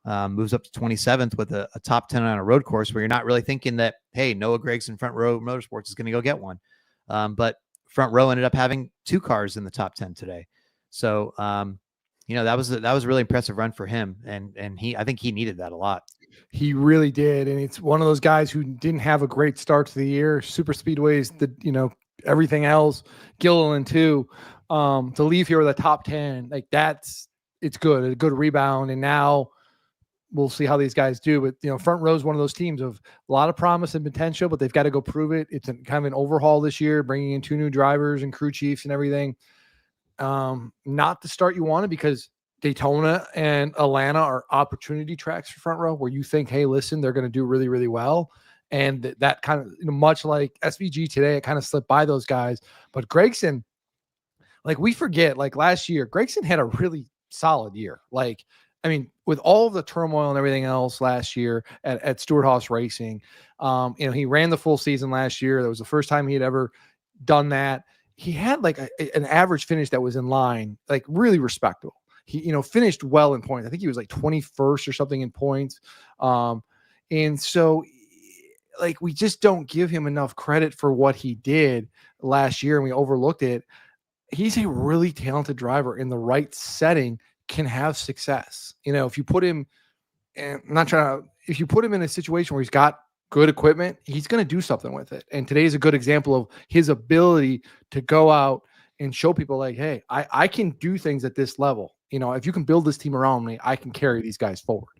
moves up to 27th with a top 10 on a road course where you're not really thinking that, hey, Noah Gragson Front Row Motorsports is going to go get one. But Front Row ended up having 2 cars in the top 10 today. So, that was a really impressive run for him. And I think he needed that a lot. He really did. And it's one of those guys who didn't have a great start to the year. Super speedways, everything else, Gilliland too, to leave here with a top 10, like it's good, a good rebound. And now we'll see how these guys do. But, Front Row is one of those teams of a lot of promise and potential, but they've got to go prove it. It's kind of an overhaul this year, bringing in 2 new drivers and crew chiefs and everything. Not the start you wanted, because Daytona and Atlanta are opportunity tracks for Front Row where you think, hey, listen, they're going to do really, really well. And that kind of, much like SVG today, it kind of slipped by those guys. But Gragson, like we forget, like last year, Gragson had a really solid year. Like, I mean, with all of the turmoil and everything else last year at Stewart-Haas Racing, he ran the full season last year. That was the first time he had ever done that. He had like an average finish that was in line, like really respectable. He, finished well in points. I think he was like 21st or something in points. And so like, we just don't give him enough credit for what he did last year, and we overlooked it. He's a really talented driver in the right setting, can have success. If you put him, and if you put him in a situation where he's got good equipment, he's going to do something with it. And today is a good example of his ability to go out and show people like, hey, I can do things at this level. If you can build this team around me, I can carry these guys forward.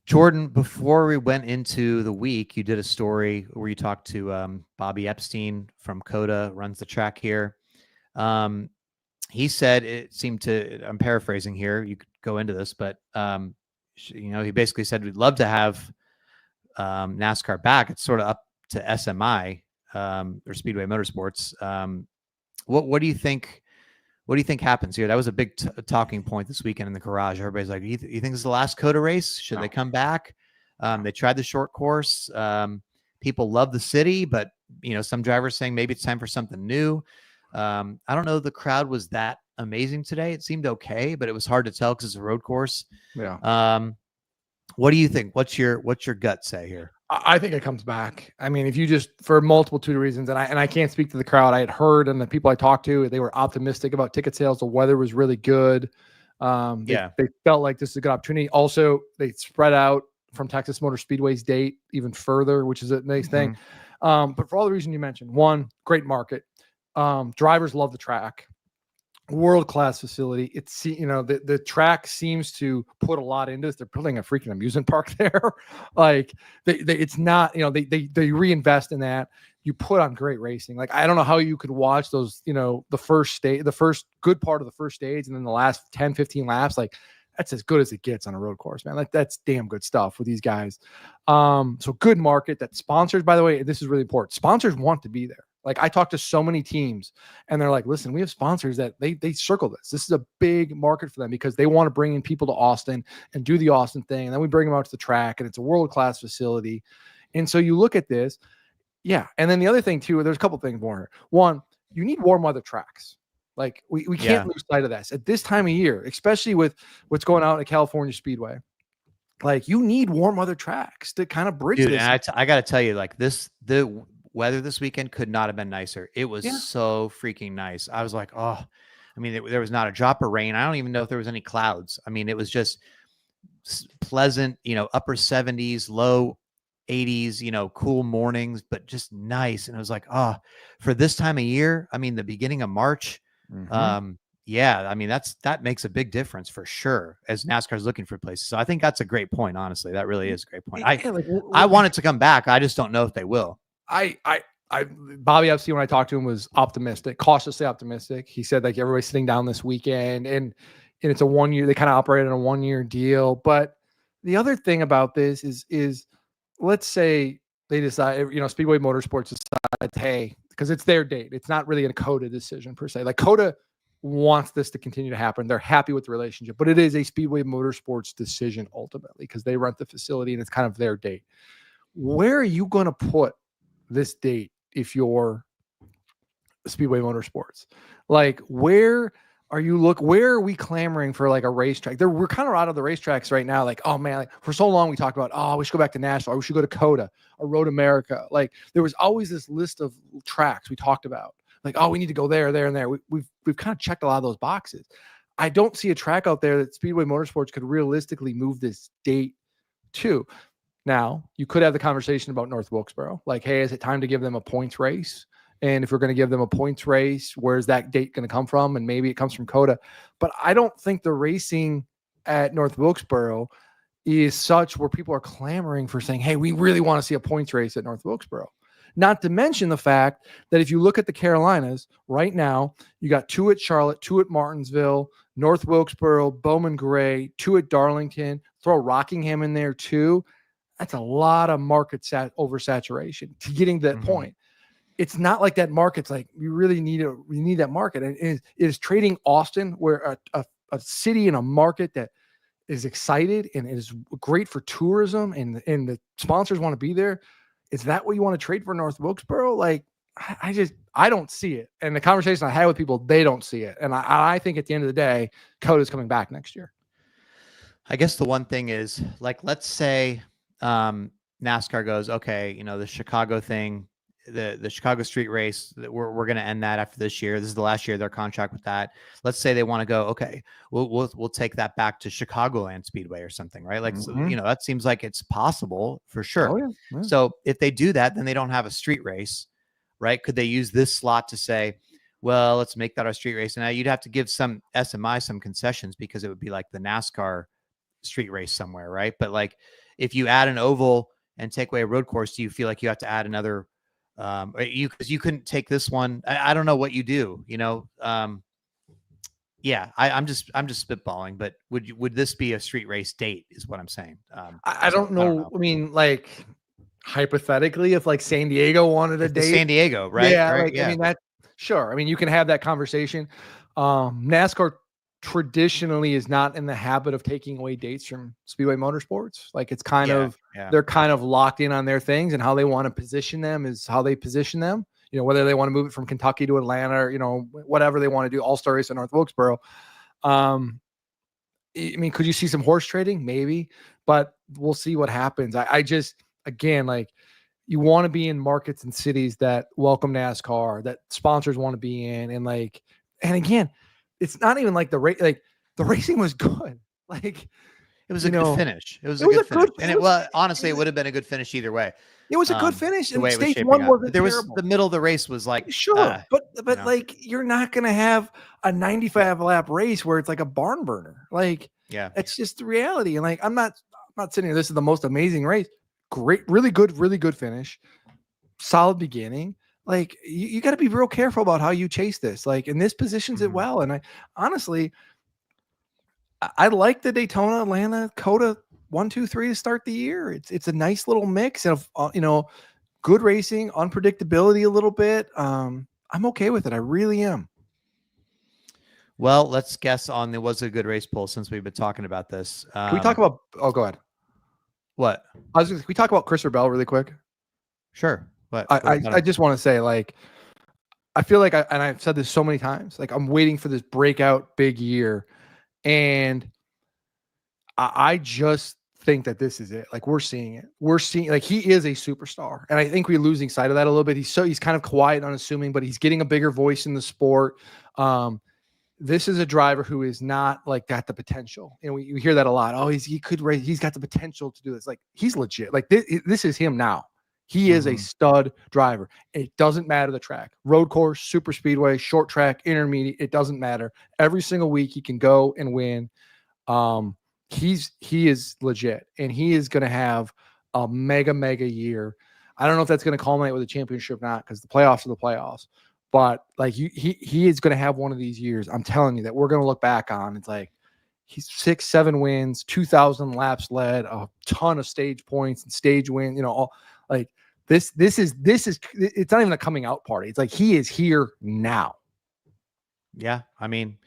Jordan, before we went into the week, you did a story where you talked to Bobby Epstein from COTA, runs the track here. He said it seemed to, I'm paraphrasing here, you could go into this, but he basically said we'd love to have NASCAR back. It's sort of up to SMI or Speedway Motorsports. What do you think? What do you think happens here? That was a big talking point this weekend in the garage. Everybody's like, you think this is the last COTA race? Should they come back? They tried the short course. People love the city, but some drivers saying maybe it's time for something new. I don't know. The crowd was that amazing today. It seemed okay, but it was hard to tell because it's a road course. Yeah. What do you think? What's your gut say here? I think it comes back. I mean, if you just, for multitude of reasons, and I can't speak to the crowd. I had heard, and the people I talked to, they were optimistic about ticket sales. The weather was really good. They felt like this is a good opportunity. Also, they spread out from Texas Motor Speedway's date even further, which is a nice thing. But for all the reasons you mentioned, one, great market. Drivers love the track. World-class facility. It's, the track seems to put a lot into this. They're building a freaking amusement park there. Like it's not, they reinvest in that. You put on great racing. Like, I don't know how you could watch those, the first good part of the first stage, and then the last 10, 15 laps. Like, that's as good as it gets on a road course, man. Like, that's damn good stuff with these guys. So good market. That sponsors, by the way, this is really important. Sponsors want to be there. Like, I talked to so many teams, and they're like, listen, we have sponsors that they circle this. This is a big market for them because they want to bring in people to Austin and do the Austin thing. And then we bring them out to the track, and it's a world-class facility. And so you look at this. Yeah. And then the other thing too, there's a couple things more. One, you need warm weather tracks. Like, we can't lose sight of this at this time of year, especially with what's going on at California Speedway. Like, you need warm weather tracks to kind of bridge this. And I got to tell you, like, the weather this weekend could not have been nicer. It was so freaking nice. I was like, oh, I mean, there was not a drop of rain. I don't even know if there was any clouds. I mean, it was just pleasant, upper 70s, low 80s, cool mornings, but just nice. And it was like, oh, for this time of year, I mean, the beginning of March, I mean, that makes a big difference for sure as NASCAR is looking for places. So I think that's a great point. Honestly, that really is a great point. I want it to come back. I just don't know if they will. Bobby Epstein, when I talked to him, was optimistic, cautiously optimistic. He said, like, everybody's sitting down this weekend, and it's a 1 year. They kind of operate on a 1 year deal. But the other thing about this is let's say they decide, Speedway Motorsports decides, hey, because it's their date. It's not really a COTA decision per se. Like, COTA wants this to continue to happen. They're happy with the relationship, but it is a Speedway Motorsports decision ultimately because they rent the facility and it's kind of their date. Where are you going to put this date if you're Speedway Motorsports? Like, where where are we clamoring for like a racetrack? We're kind of out of the racetracks right now. Like, oh man, like for so long we talked about, oh, we should go back to Nashville, or we should go to COTA or Road America. Like there was always this list of tracks we talked about. Like, oh, we need to go there, there, and there. We've kind of checked a lot of those boxes. I don't see a track out there that Speedway Motorsports could realistically move this date to. Now, you could have the conversation about North Wilkesboro. Like, hey, is it time to give them a points race? And if we're going to give them a points race, where's that date going to come from? And maybe it comes from COTA. But I don't think the racing at North Wilkesboro is such where people are clamoring for saying, hey, we really want to see a points race at North Wilkesboro. Not to mention the fact that if you look at the Carolinas right now, you got 2 at Charlotte, 2 at Martinsville, North Wilkesboro, Bowman Gray, 2 at Darlington, throw Rockingham in there too. That's a lot of market oversaturation to getting to that point. It's not like that market's like, we really need that market. And it is trading Austin, where a city and a market that is excited and is great for tourism and the sponsors want to be there. Is that what you want to trade for North Wilkesboro? Like, I don't see it. And the conversation I had with people, they don't see it. And I think at the end of the day, COTA is coming back next year. I guess the one thing is, like, let's say NASCAR goes, okay, the Chicago thing, the Chicago street race, we're going to end that after this year. This is the last year of their contract with that. Let's say they want to go, okay, we'll take that back to Chicagoland Speedway or something, right? Like, so, that seems like it's possible for sure. Oh, yeah. So if they do that, then they don't have a street race, right? Could they use this slot to say, well, let's make that our street race? And now you'd have to give some SMI some concessions, because it would be like the NASCAR street race somewhere, right? But like, if you add an oval and take away a road course, do you feel like you have to add another? Because you couldn't take this one. I don't know what you do. Yeah, I'm just spitballing. But would this be a street race date? Is what I'm saying. I don't know. I mean, like hypothetically, if like San Diego wanted a date, San Diego, right? Yeah, right? Like, yeah. I mean, that sure. I mean, you can have that conversation. NASCAR traditionally is not in the habit of taking away dates from Speedway Motorsports. Like it's kind of, they're kind of locked in on their things, and how they want to position them is how they position them, whether they want to move it from Kentucky to Atlanta or, whatever they want to do, All-Star Race in North Wilkesboro. I mean, could you see some horse trading? Maybe, but we'll see what happens. I just, again, like, you want to be in markets and cities that welcome NASCAR, that sponsors want to be in. And again, it's not even like the racing was good. Like, it was a good finish. It was a good finish. And honestly, it would have been a good finish either way. It was a good finish. The way it was stage shaping one up. wasn't There was terrible. the middle of the race was like, sure, but like, you're not going to have a 95 lap race where it's like a barn burner. Like, yeah, it's just the reality. And like, I'm not sitting here, this is the most amazing race. Great, really good finish. Solid beginning. Like, you got to be real careful about how you chase this. Like, and this positions it well. And I honestly, I like the Daytona, Atlanta, COTA 1, 2, 3 to start the year. It's a nice little mix of good racing, unpredictability a little bit. I'm okay with it. I really am. Well, let's guess on there was a good race poll, since we've been talking about this. Can we talk about? Oh, go ahead. What? Can we talk about Christopher Bell really quick? Sure. But I just want to say, like, I feel like and I've said this so many times, like, I'm waiting for this breakout big year. And I just think that this is it. Like, we're seeing it. We're seeing, like, he is a superstar. And I think we're losing sight of that a little bit. He's kind of quiet, unassuming, but he's getting a bigger voice in the sport. This is a driver who is not like got the potential. And we hear that a lot. Oh, he could race. He's got the potential to do this. Like, he's legit. Like, this is him now. He is a stud driver. It doesn't matter the track. Road course, super speedway, short track, intermediate. It doesn't matter. Every single week he can go and win. He is legit, and he is going to have a mega year. I don't know if that's going to culminate with a championship or not, because the playoffs are the playoffs. But like, he is going to have one of these years. I'm telling you that we're going to look back on. It's like, he's 6-7 wins, 2,000 laps led, a ton of stage points and stage wins. All like this is it's not even a coming out party. It's like, he is here now. Yeah, I mean,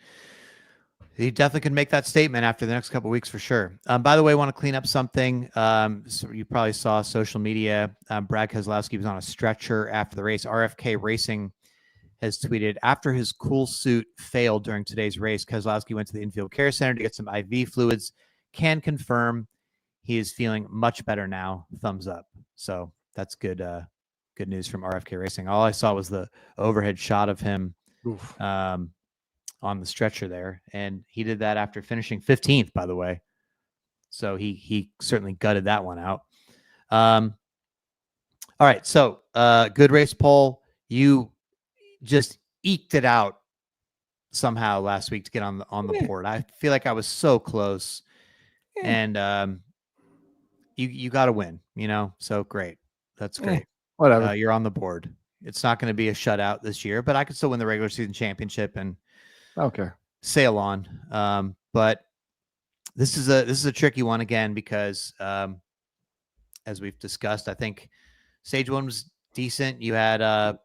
he definitely can make that statement after the next couple of weeks for sure. By the way, I want to clean up something. So you probably saw social media. Brad Keselowski was on a stretcher after the race. RFK Racing has tweeted, after his cool suit failed during today's race, Keselowski went to the infield care center to get some IV fluids. Can confirm he is feeling much better now. Thumbs up. So that's good. Good news from RFK Racing. All I saw was the overhead shot of him on the stretcher there, and he did that after finishing 15th, by the way. So he certainly gutted that one out. All right, so good race, Paul. You just eked it out somehow last week to get on the board. I feel like I was so close, and you got to win. So great. That's great. Whatever. You're on the board. It's not going to be a shutout this year, but I could still win the regular season championship and sail on. But this is a tricky one again because as we've discussed, I think stage 1 was decent. You had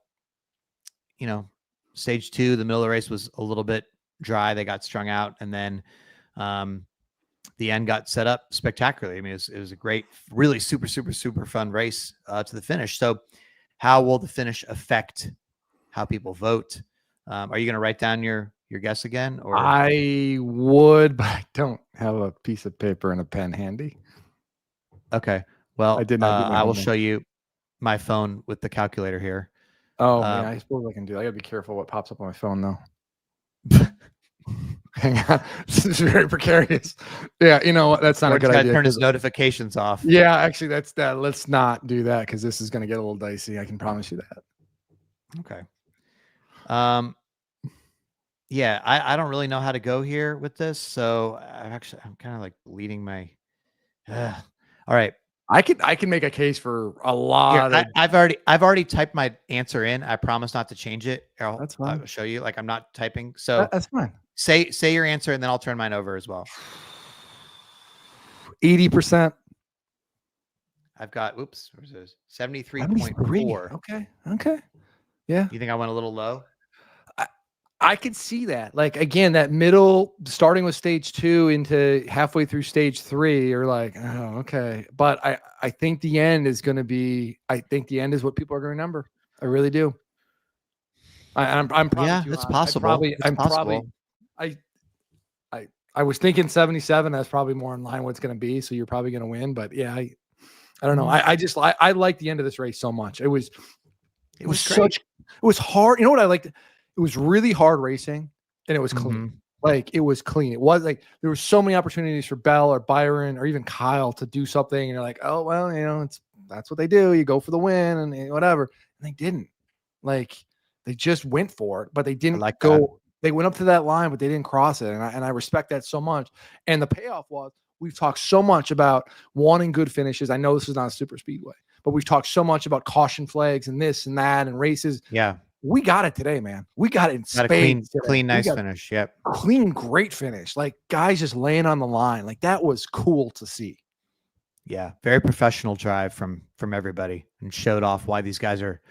stage 2, the middle of the race was a little bit dry. They got strung out, and then the end got set up spectacularly. I mean, it was a great, really super, super, super fun race to the finish. So how will the finish affect how people vote? Are you going to write down your guess again? Or I would, but I don't have a piece of paper and a pen handy. Okay. Well, I did not. I will show you my phone with the calculator here. Oh, man, I suppose I can do. I got to be careful what pops up on my phone, though. Hang on, this is very precarious. Yeah, you know what? That's not a good idea. Turn his notifications off. Yeah, actually, that's that. Let's not do that because this is going to get a little dicey. I can promise you that. Okay. Yeah, I don't really know how to go here with this, so I'm kind of like leading my. All right. I can make a case for a lot. Here, I've already typed my answer in. I promise not to change it. That's fine. I'll show you. Like I'm not typing. So that's fine. Say your answer, and then I'll turn mine over as well. 80%. I've got 73.4. Okay. Yeah. You think I went a little low? I could see that. Like again, that middle, starting with stage 2 into halfway through stage 3, you're like, oh, okay. But I think the end is going to be. I think the end is what people are going to remember. I really do. I'm probably. Yeah, it's possible. I was thinking 77. That's probably more in line what it's going to be. So you're probably going to win. But yeah, I don't know. I like the end of this race so much. It was hard. You know what I liked? It was really hard racing, and it was clean. Like it was clean. It was like there were so many opportunities for Bell or Byron or even Kyle to do something, and you're like, oh well, that's what they do. You go for the win and whatever. And they didn't. Like they just went for it, but they didn't go. That. They went up to that line, but they didn't cross it, and I respect that so much. And the payoff was we've talked so much about wanting good finishes. I know this is not a super speedway, but we've talked so much about caution flags and this and that and races. Yeah. We got it today, man. We got it in spades. Clean, nice finish. Yep. Clean, great finish. Like guys just laying on the line. Like that was cool to see. Yeah. Very professional drive from everybody, and showed off why these guys are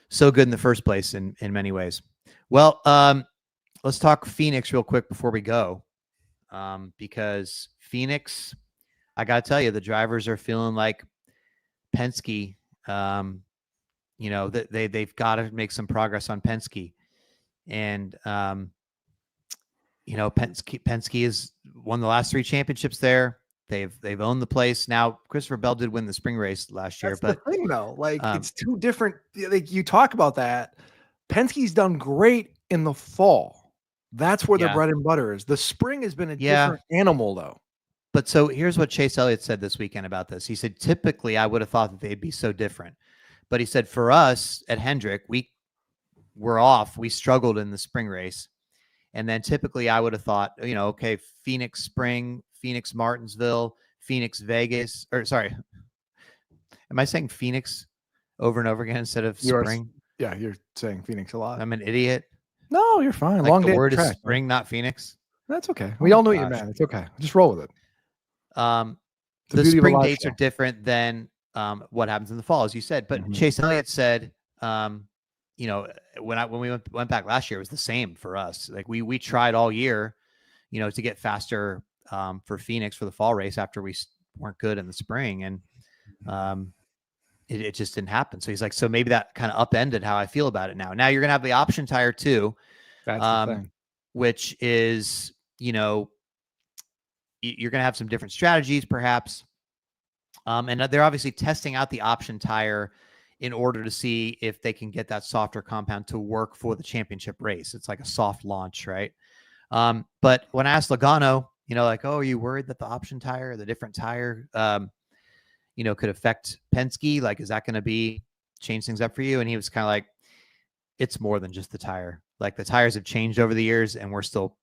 so good in the first place in many ways. Well, let's talk Phoenix real quick before we go. Because Phoenix, I got to tell you, the drivers are feeling like Penske, that they've got to make some progress on Penske, and Penske has won the last 3 championships there. They've owned the place. Now Christopher Bell did win the spring race last year, but the thing though, like it's two different. Like you talk about that, Penske's done great in the fall. That's where their bread and butter is. The spring has been a different animal though. But so here's what Chase Elliott said this weekend about this. He said, typically I would have thought that they'd be so different. But he said, for us at Hendrick, we're off. We struggled in the spring race. And then typically I would have thought, okay, Phoenix Spring, Phoenix Martinsville, Phoenix Vegas, or sorry. Am I saying Phoenix over and over again instead of spring? Yeah, you're saying Phoenix a lot. I'm an idiot. No, you're fine. Like long the word is spring, not Phoenix. That's okay. We all know you, man. It's okay. Just roll with it. The spring dates are different than what happens in the fall, as you said. But Chase Elliott said, when we went back last year, it was the same for us. Like we tried all year, to get faster for Phoenix for the fall race after we weren't good in the spring, and it just didn't happen. So he's like, so maybe that kind of upended how I feel about it now. Now you're going to have the option tire too, That's the thing. which is, you know, you're going to have some different strategies perhaps. And they're obviously testing out the option tire in order to see if they can get that softer compound to work for the championship race. It's like a soft launch, right? But when I asked Logano, you know, like, oh, are you worried that the option tire, the different tire, you know, could affect Penske? Like, is that going to be change things up for you? And he was kind of like, it's more than just the tire. Like the tires have changed over the years, and we're still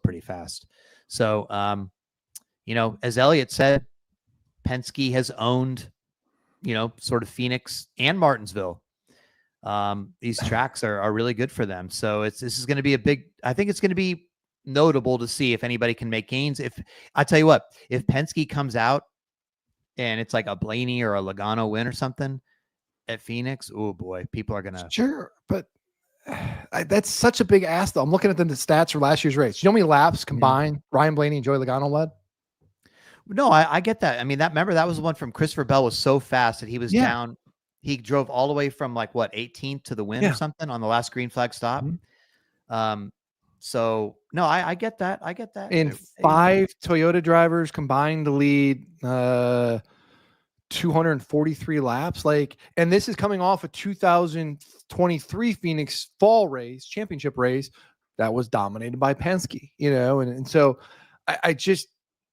pretty fast. So, you know, as Elliott said, Penske has owned, you know, sort of Phoenix and Martinsville. These tracks are really good for them. So this is going to be I think it's going to be notable to see if anybody can make gains. If I tell you what, if Penske comes out and it's like a Blaney or a Logano win or something at Phoenix, oh boy, people are going to. Sure. But that's such a big ask though. I'm looking at the stats for last year's race. You know how many laps combined Ryan Blaney and Joey Logano led? No, I get that. I mean, remember that was the one from Christopher Bell was so fast that he was down. He drove all the way from like what 18th to the win or something on the last green flag stop. So no, I get that. I get that. And 5 Toyota drivers combined to lead 243 laps. Like, and this is coming off a 2023 Phoenix fall race, championship race that was dominated by Penske, you know, and so I just,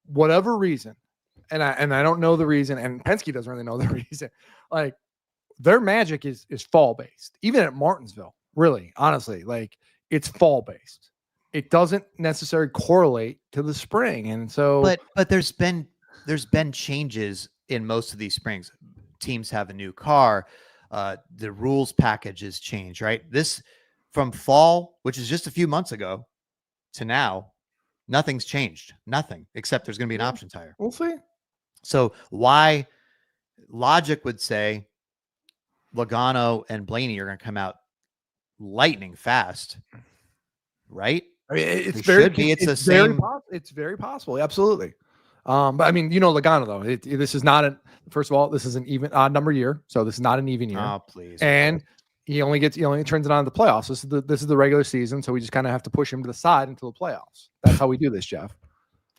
whatever reason, and I don't know the reason, and Penske doesn't really know the reason. Like their magic is fall based, even at Martinsville. Really, honestly, like it's fall based. It doesn't necessarily correlate to the spring, and so. But there's been changes in most of these springs. Teams have a new car. The rules package has changed, right? This from fall, which is just a few months ago, to now. Nothing's changed. Nothing, except there's going to be an option tire. We'll see. So why logic would say Logano and Blaney are going to come out lightning fast, right? I mean, it's very possible. Absolutely. But I mean, you know, Logano though, this is not first of all, this is an even odd number year. So this is not an even year. Oh, please. And he only turns it on in the playoffs. This is the regular season. So we just kind of have to push him to the side until the playoffs. That's how we do this, Jeff.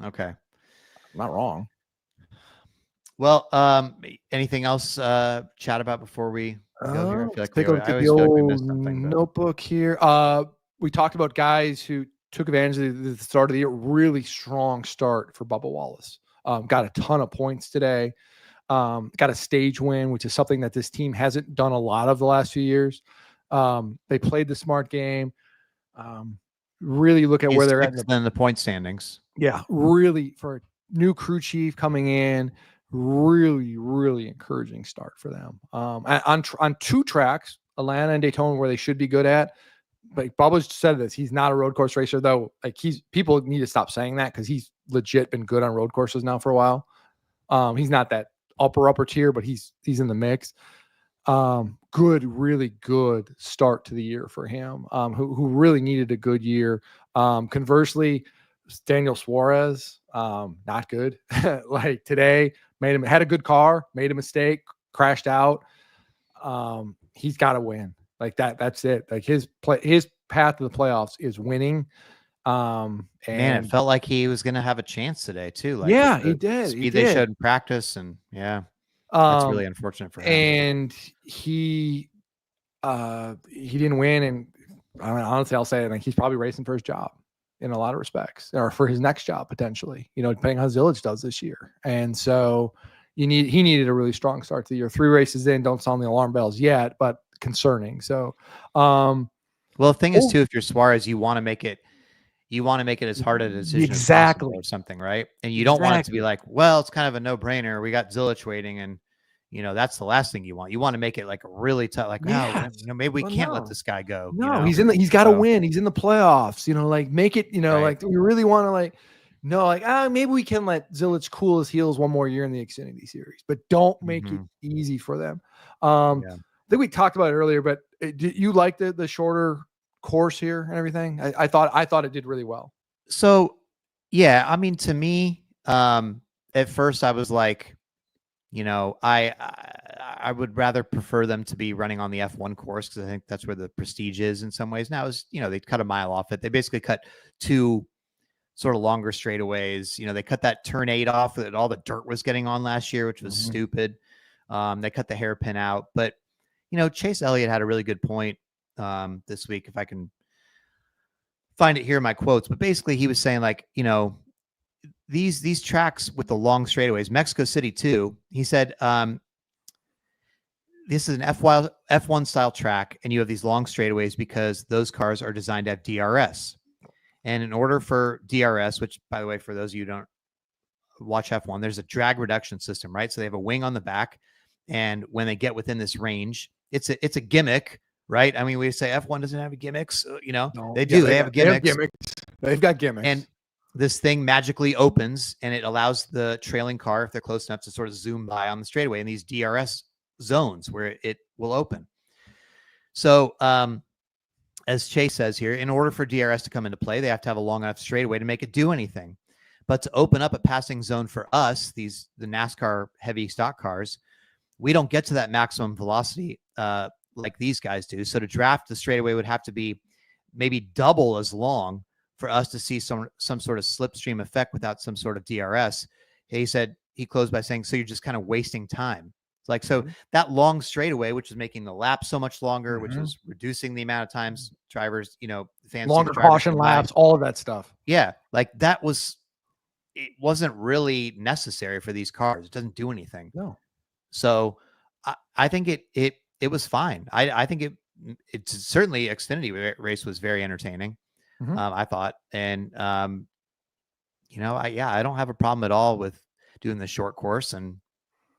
Okay. I'm not wrong. Well, anything else chat about before we go here? I feel like take a look at the old notebook here. We talked about guys who took advantage of the start of the year. Really strong start for Bubba Wallace. Got a ton of points today. Got a stage win, which is something that this team hasn't done a lot of the last few years. They played the smart game. Really look at where they're at in the point standings. Yeah, really for a new crew chief coming in, really, really encouraging start for them. On 2 tracks, Atlanta and Daytona, where they should be good at. Like Bubba's said this, he's not a road course racer though. Like people need to stop saying that because he's legit been good on road courses now for a while. He's not that upper tier, but he's in the mix. Really good start to the year for him. Who really needed a good year. Conversely, Daniel Suarez, not good. Like today, had a good car, made a mistake, crashed out. He's got to win. Like that's it. Like his path to the playoffs is winning. And it felt like he was going to have a chance today too. Like he did. Speed they showed in practice, and that's really unfortunate for him. And he didn't win. And I mean, honestly, I'll say it. Like he's probably racing for his job in a lot of respects, or for his next job potentially. You know, depending on how Zilisch does this year. And so he needed a really strong start to the year. 3 races in, don't sound the alarm bells yet, but concerning. So, well, the thing is too, if you're Suarez, you want to make it as hard a decision as possible or something, right? And you don't want it to be like, well, it's kind of a no-brainer. We got Zilisch waiting, and you know that's the last thing you want. You want to make it like really tough, like maybe we can't let this guy go. No, he's got to win. He's in the playoffs. You know, like make it. You know, like we really want to maybe we can let Zilisch cool his heels one more year in the Xfinity Series, but don't make it easy for them. I think we talked about it earlier, but did you like the shorter course here and everything? I thought it did really well. So, yeah, I mean, to me, at first I was like, I would rather prefer them to be running on the F1 course because I think that's where the prestige is in some ways. Now, they cut a mile off it. They basically cut 2 sort of longer straightaways. They cut that turn 8 off that all the dirt was getting on last year, which was stupid. They cut the hairpin out. But, Chase Elliott had a really good point this week, if I can find it here in my quotes. But basically, he was saying, like, these tracks with the long straightaways, Mexico City too, he said, this is an F1 style track, and you have these long straightaways because those cars are designed to have DRS. And in order for DRS, which, by the way, for those of you who don't watch F1, there's a drag reduction system, right? So they have a wing on the back, and when they get within this range, it's a gimmick, right? I mean, we say F1 doesn't have gimmicks, No, they do. They have gimmicks. They've got gimmicks. And this thing magically opens, and it allows the trailing car, if they're close enough, to sort of zoom by on the straightaway in these DRS zones where it will open. So, as Chase says here, in order for DRS to come into play, they have to have a long enough straightaway to make it do anything. But to open up a passing zone for us, the NASCAR heavy stock cars, we don't get to that maximum velocity like these guys do. So to draft the straightaway would have to be maybe double as long for us to see some sort of slipstream effect without some sort of DRS. He said, he closed by saying, so you're just kind of wasting time. Like, so that long straightaway, which is making the lap so much longer, which is reducing the amount of times drivers, fans, longer caution laps, all of that stuff. Yeah. Like it wasn't really necessary for these cars. It doesn't do anything. No. So I think it was fine. I think it's certainly Xfinity race was very entertaining. I thought, and I don't have a problem at all with doing the short course, and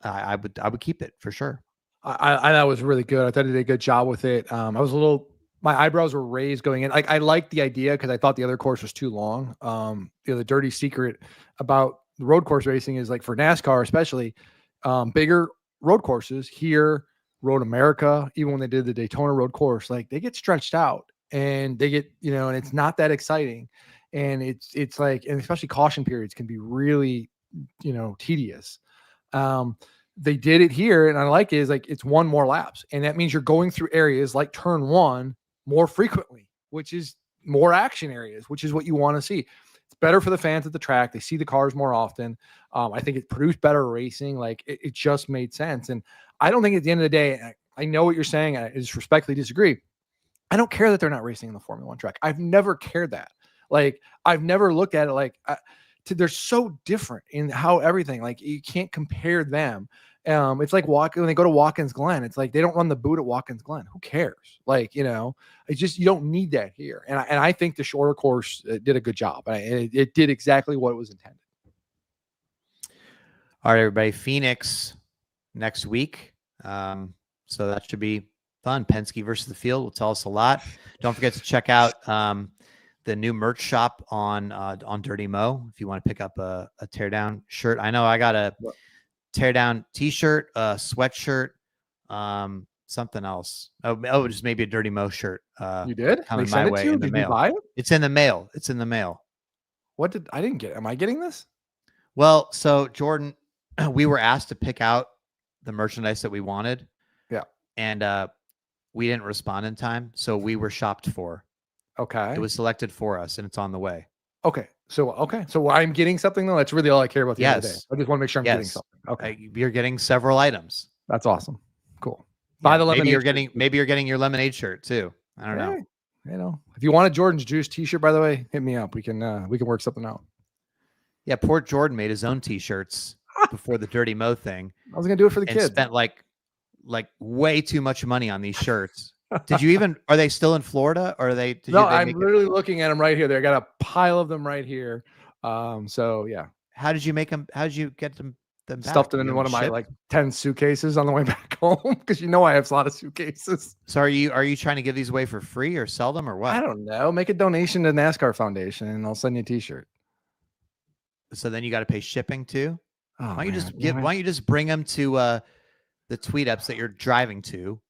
I would keep it for sure. I thought it was really good. I thought he did a good job with it. My eyebrows were raised going in. Like, I liked the idea because I thought the other course was too long. The dirty secret about the road course racing is, like, for NASCAR especially, bigger road courses here, Road America, even when they did the Daytona road course, like, they get stretched out and they get, and it's not that exciting. And it's like, and especially caution periods can be really, tedious. They did it here, and I like it, is like it's 1 more laps, and that means you're going through areas like turn 1 more frequently, which is more action areas, which is what you want to see. It's better for the fans at the track. They see the cars more often. I think it produced better racing. Like, it just made sense. And I don't think at the end of the day, I know what you're saying. I just respectfully disagree. I don't care that they're not racing in the Formula 1 track. I've never cared that. Like, I've never looked at it like they're so different in how everything, like, you can't compare them. It's like when they go to Watkins Glen, it's like they don't run the boot at Watkins Glen. Who cares? Like, it's just, you don't need that here. And I think the shorter course did a good job. It did exactly what it was intended. All right, everybody. Phoenix next week. So that should be fun. Penske versus the field will tell us a lot. Don't forget to check out the new merch shop on Dirty Mo if you want to pick up a teardown shirt. I know I got a teardown t-shirt, a sweatshirt, something else. Oh, just maybe a Dirty Mo shirt. You did? Coming my way in the mail. Buy it? It's in the mail. It's in the mail. I didn't get it. Am I getting this? Well, so Jordan, we were asked to pick out the merchandise that we wanted. Yeah. And we didn't respond in time, so we were shopped for. Okay. It was selected for us, and it's on the way. Okay. So I'm getting something, though. That's really all I care about. The end of the day. I just want to make sure I'm getting something. Okay. You're getting several items. That's awesome. Cool. Buy the lemonade. Maybe you're getting your lemonade shirt too. I don't know. If you want a Jordan's Juice t-shirt, by the way, hit me up. We can work something out. Yeah, poor Jordan made his own t-shirts before the Dirty Mo thing. I was gonna do it for the kids. Spent like way too much money on these shirts. Are they still in Florida, or are they? I'm literally looking at them right here. I got a pile of them right here. So yeah. How did you make them? How did you get them back? Stuffed them in one of my 10 suitcases on the way back home, because I have a lot of suitcases. So are you trying to give these away for free or sell them, or what? I don't know. Make a donation to NASCAR Foundation, and I'll send you a t-shirt. So then you got to pay shipping too. Oh, why don't you just bring them to the tweet ups that you're driving to?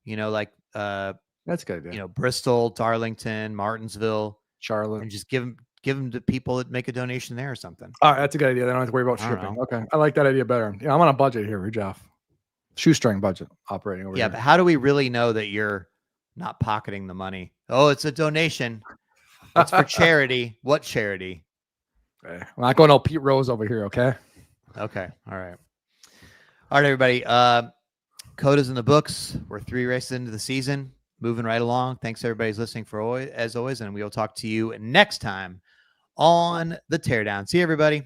That's good. Bristol, Darlington, Martinsville, Charlotte, and just give give them to people that make a donation there or something. All right, that's a good idea. They don't have to worry about shipping. Okay, I like that idea better. Yeah, I'm on a budget here, Jeff. Shoestring budget operating over here. Yeah, but how do we really know that you're not pocketing the money? Oh, it's a donation. It's for charity. What charity? Okay. I'm not going all Pete Rose over here, okay? Okay. All right. All right, everybody. COTA's in the books. We're 3 races into the season. Moving right along. Thanks, everybody's listening as always, and we will talk to you next time on The Teardown. See you, everybody.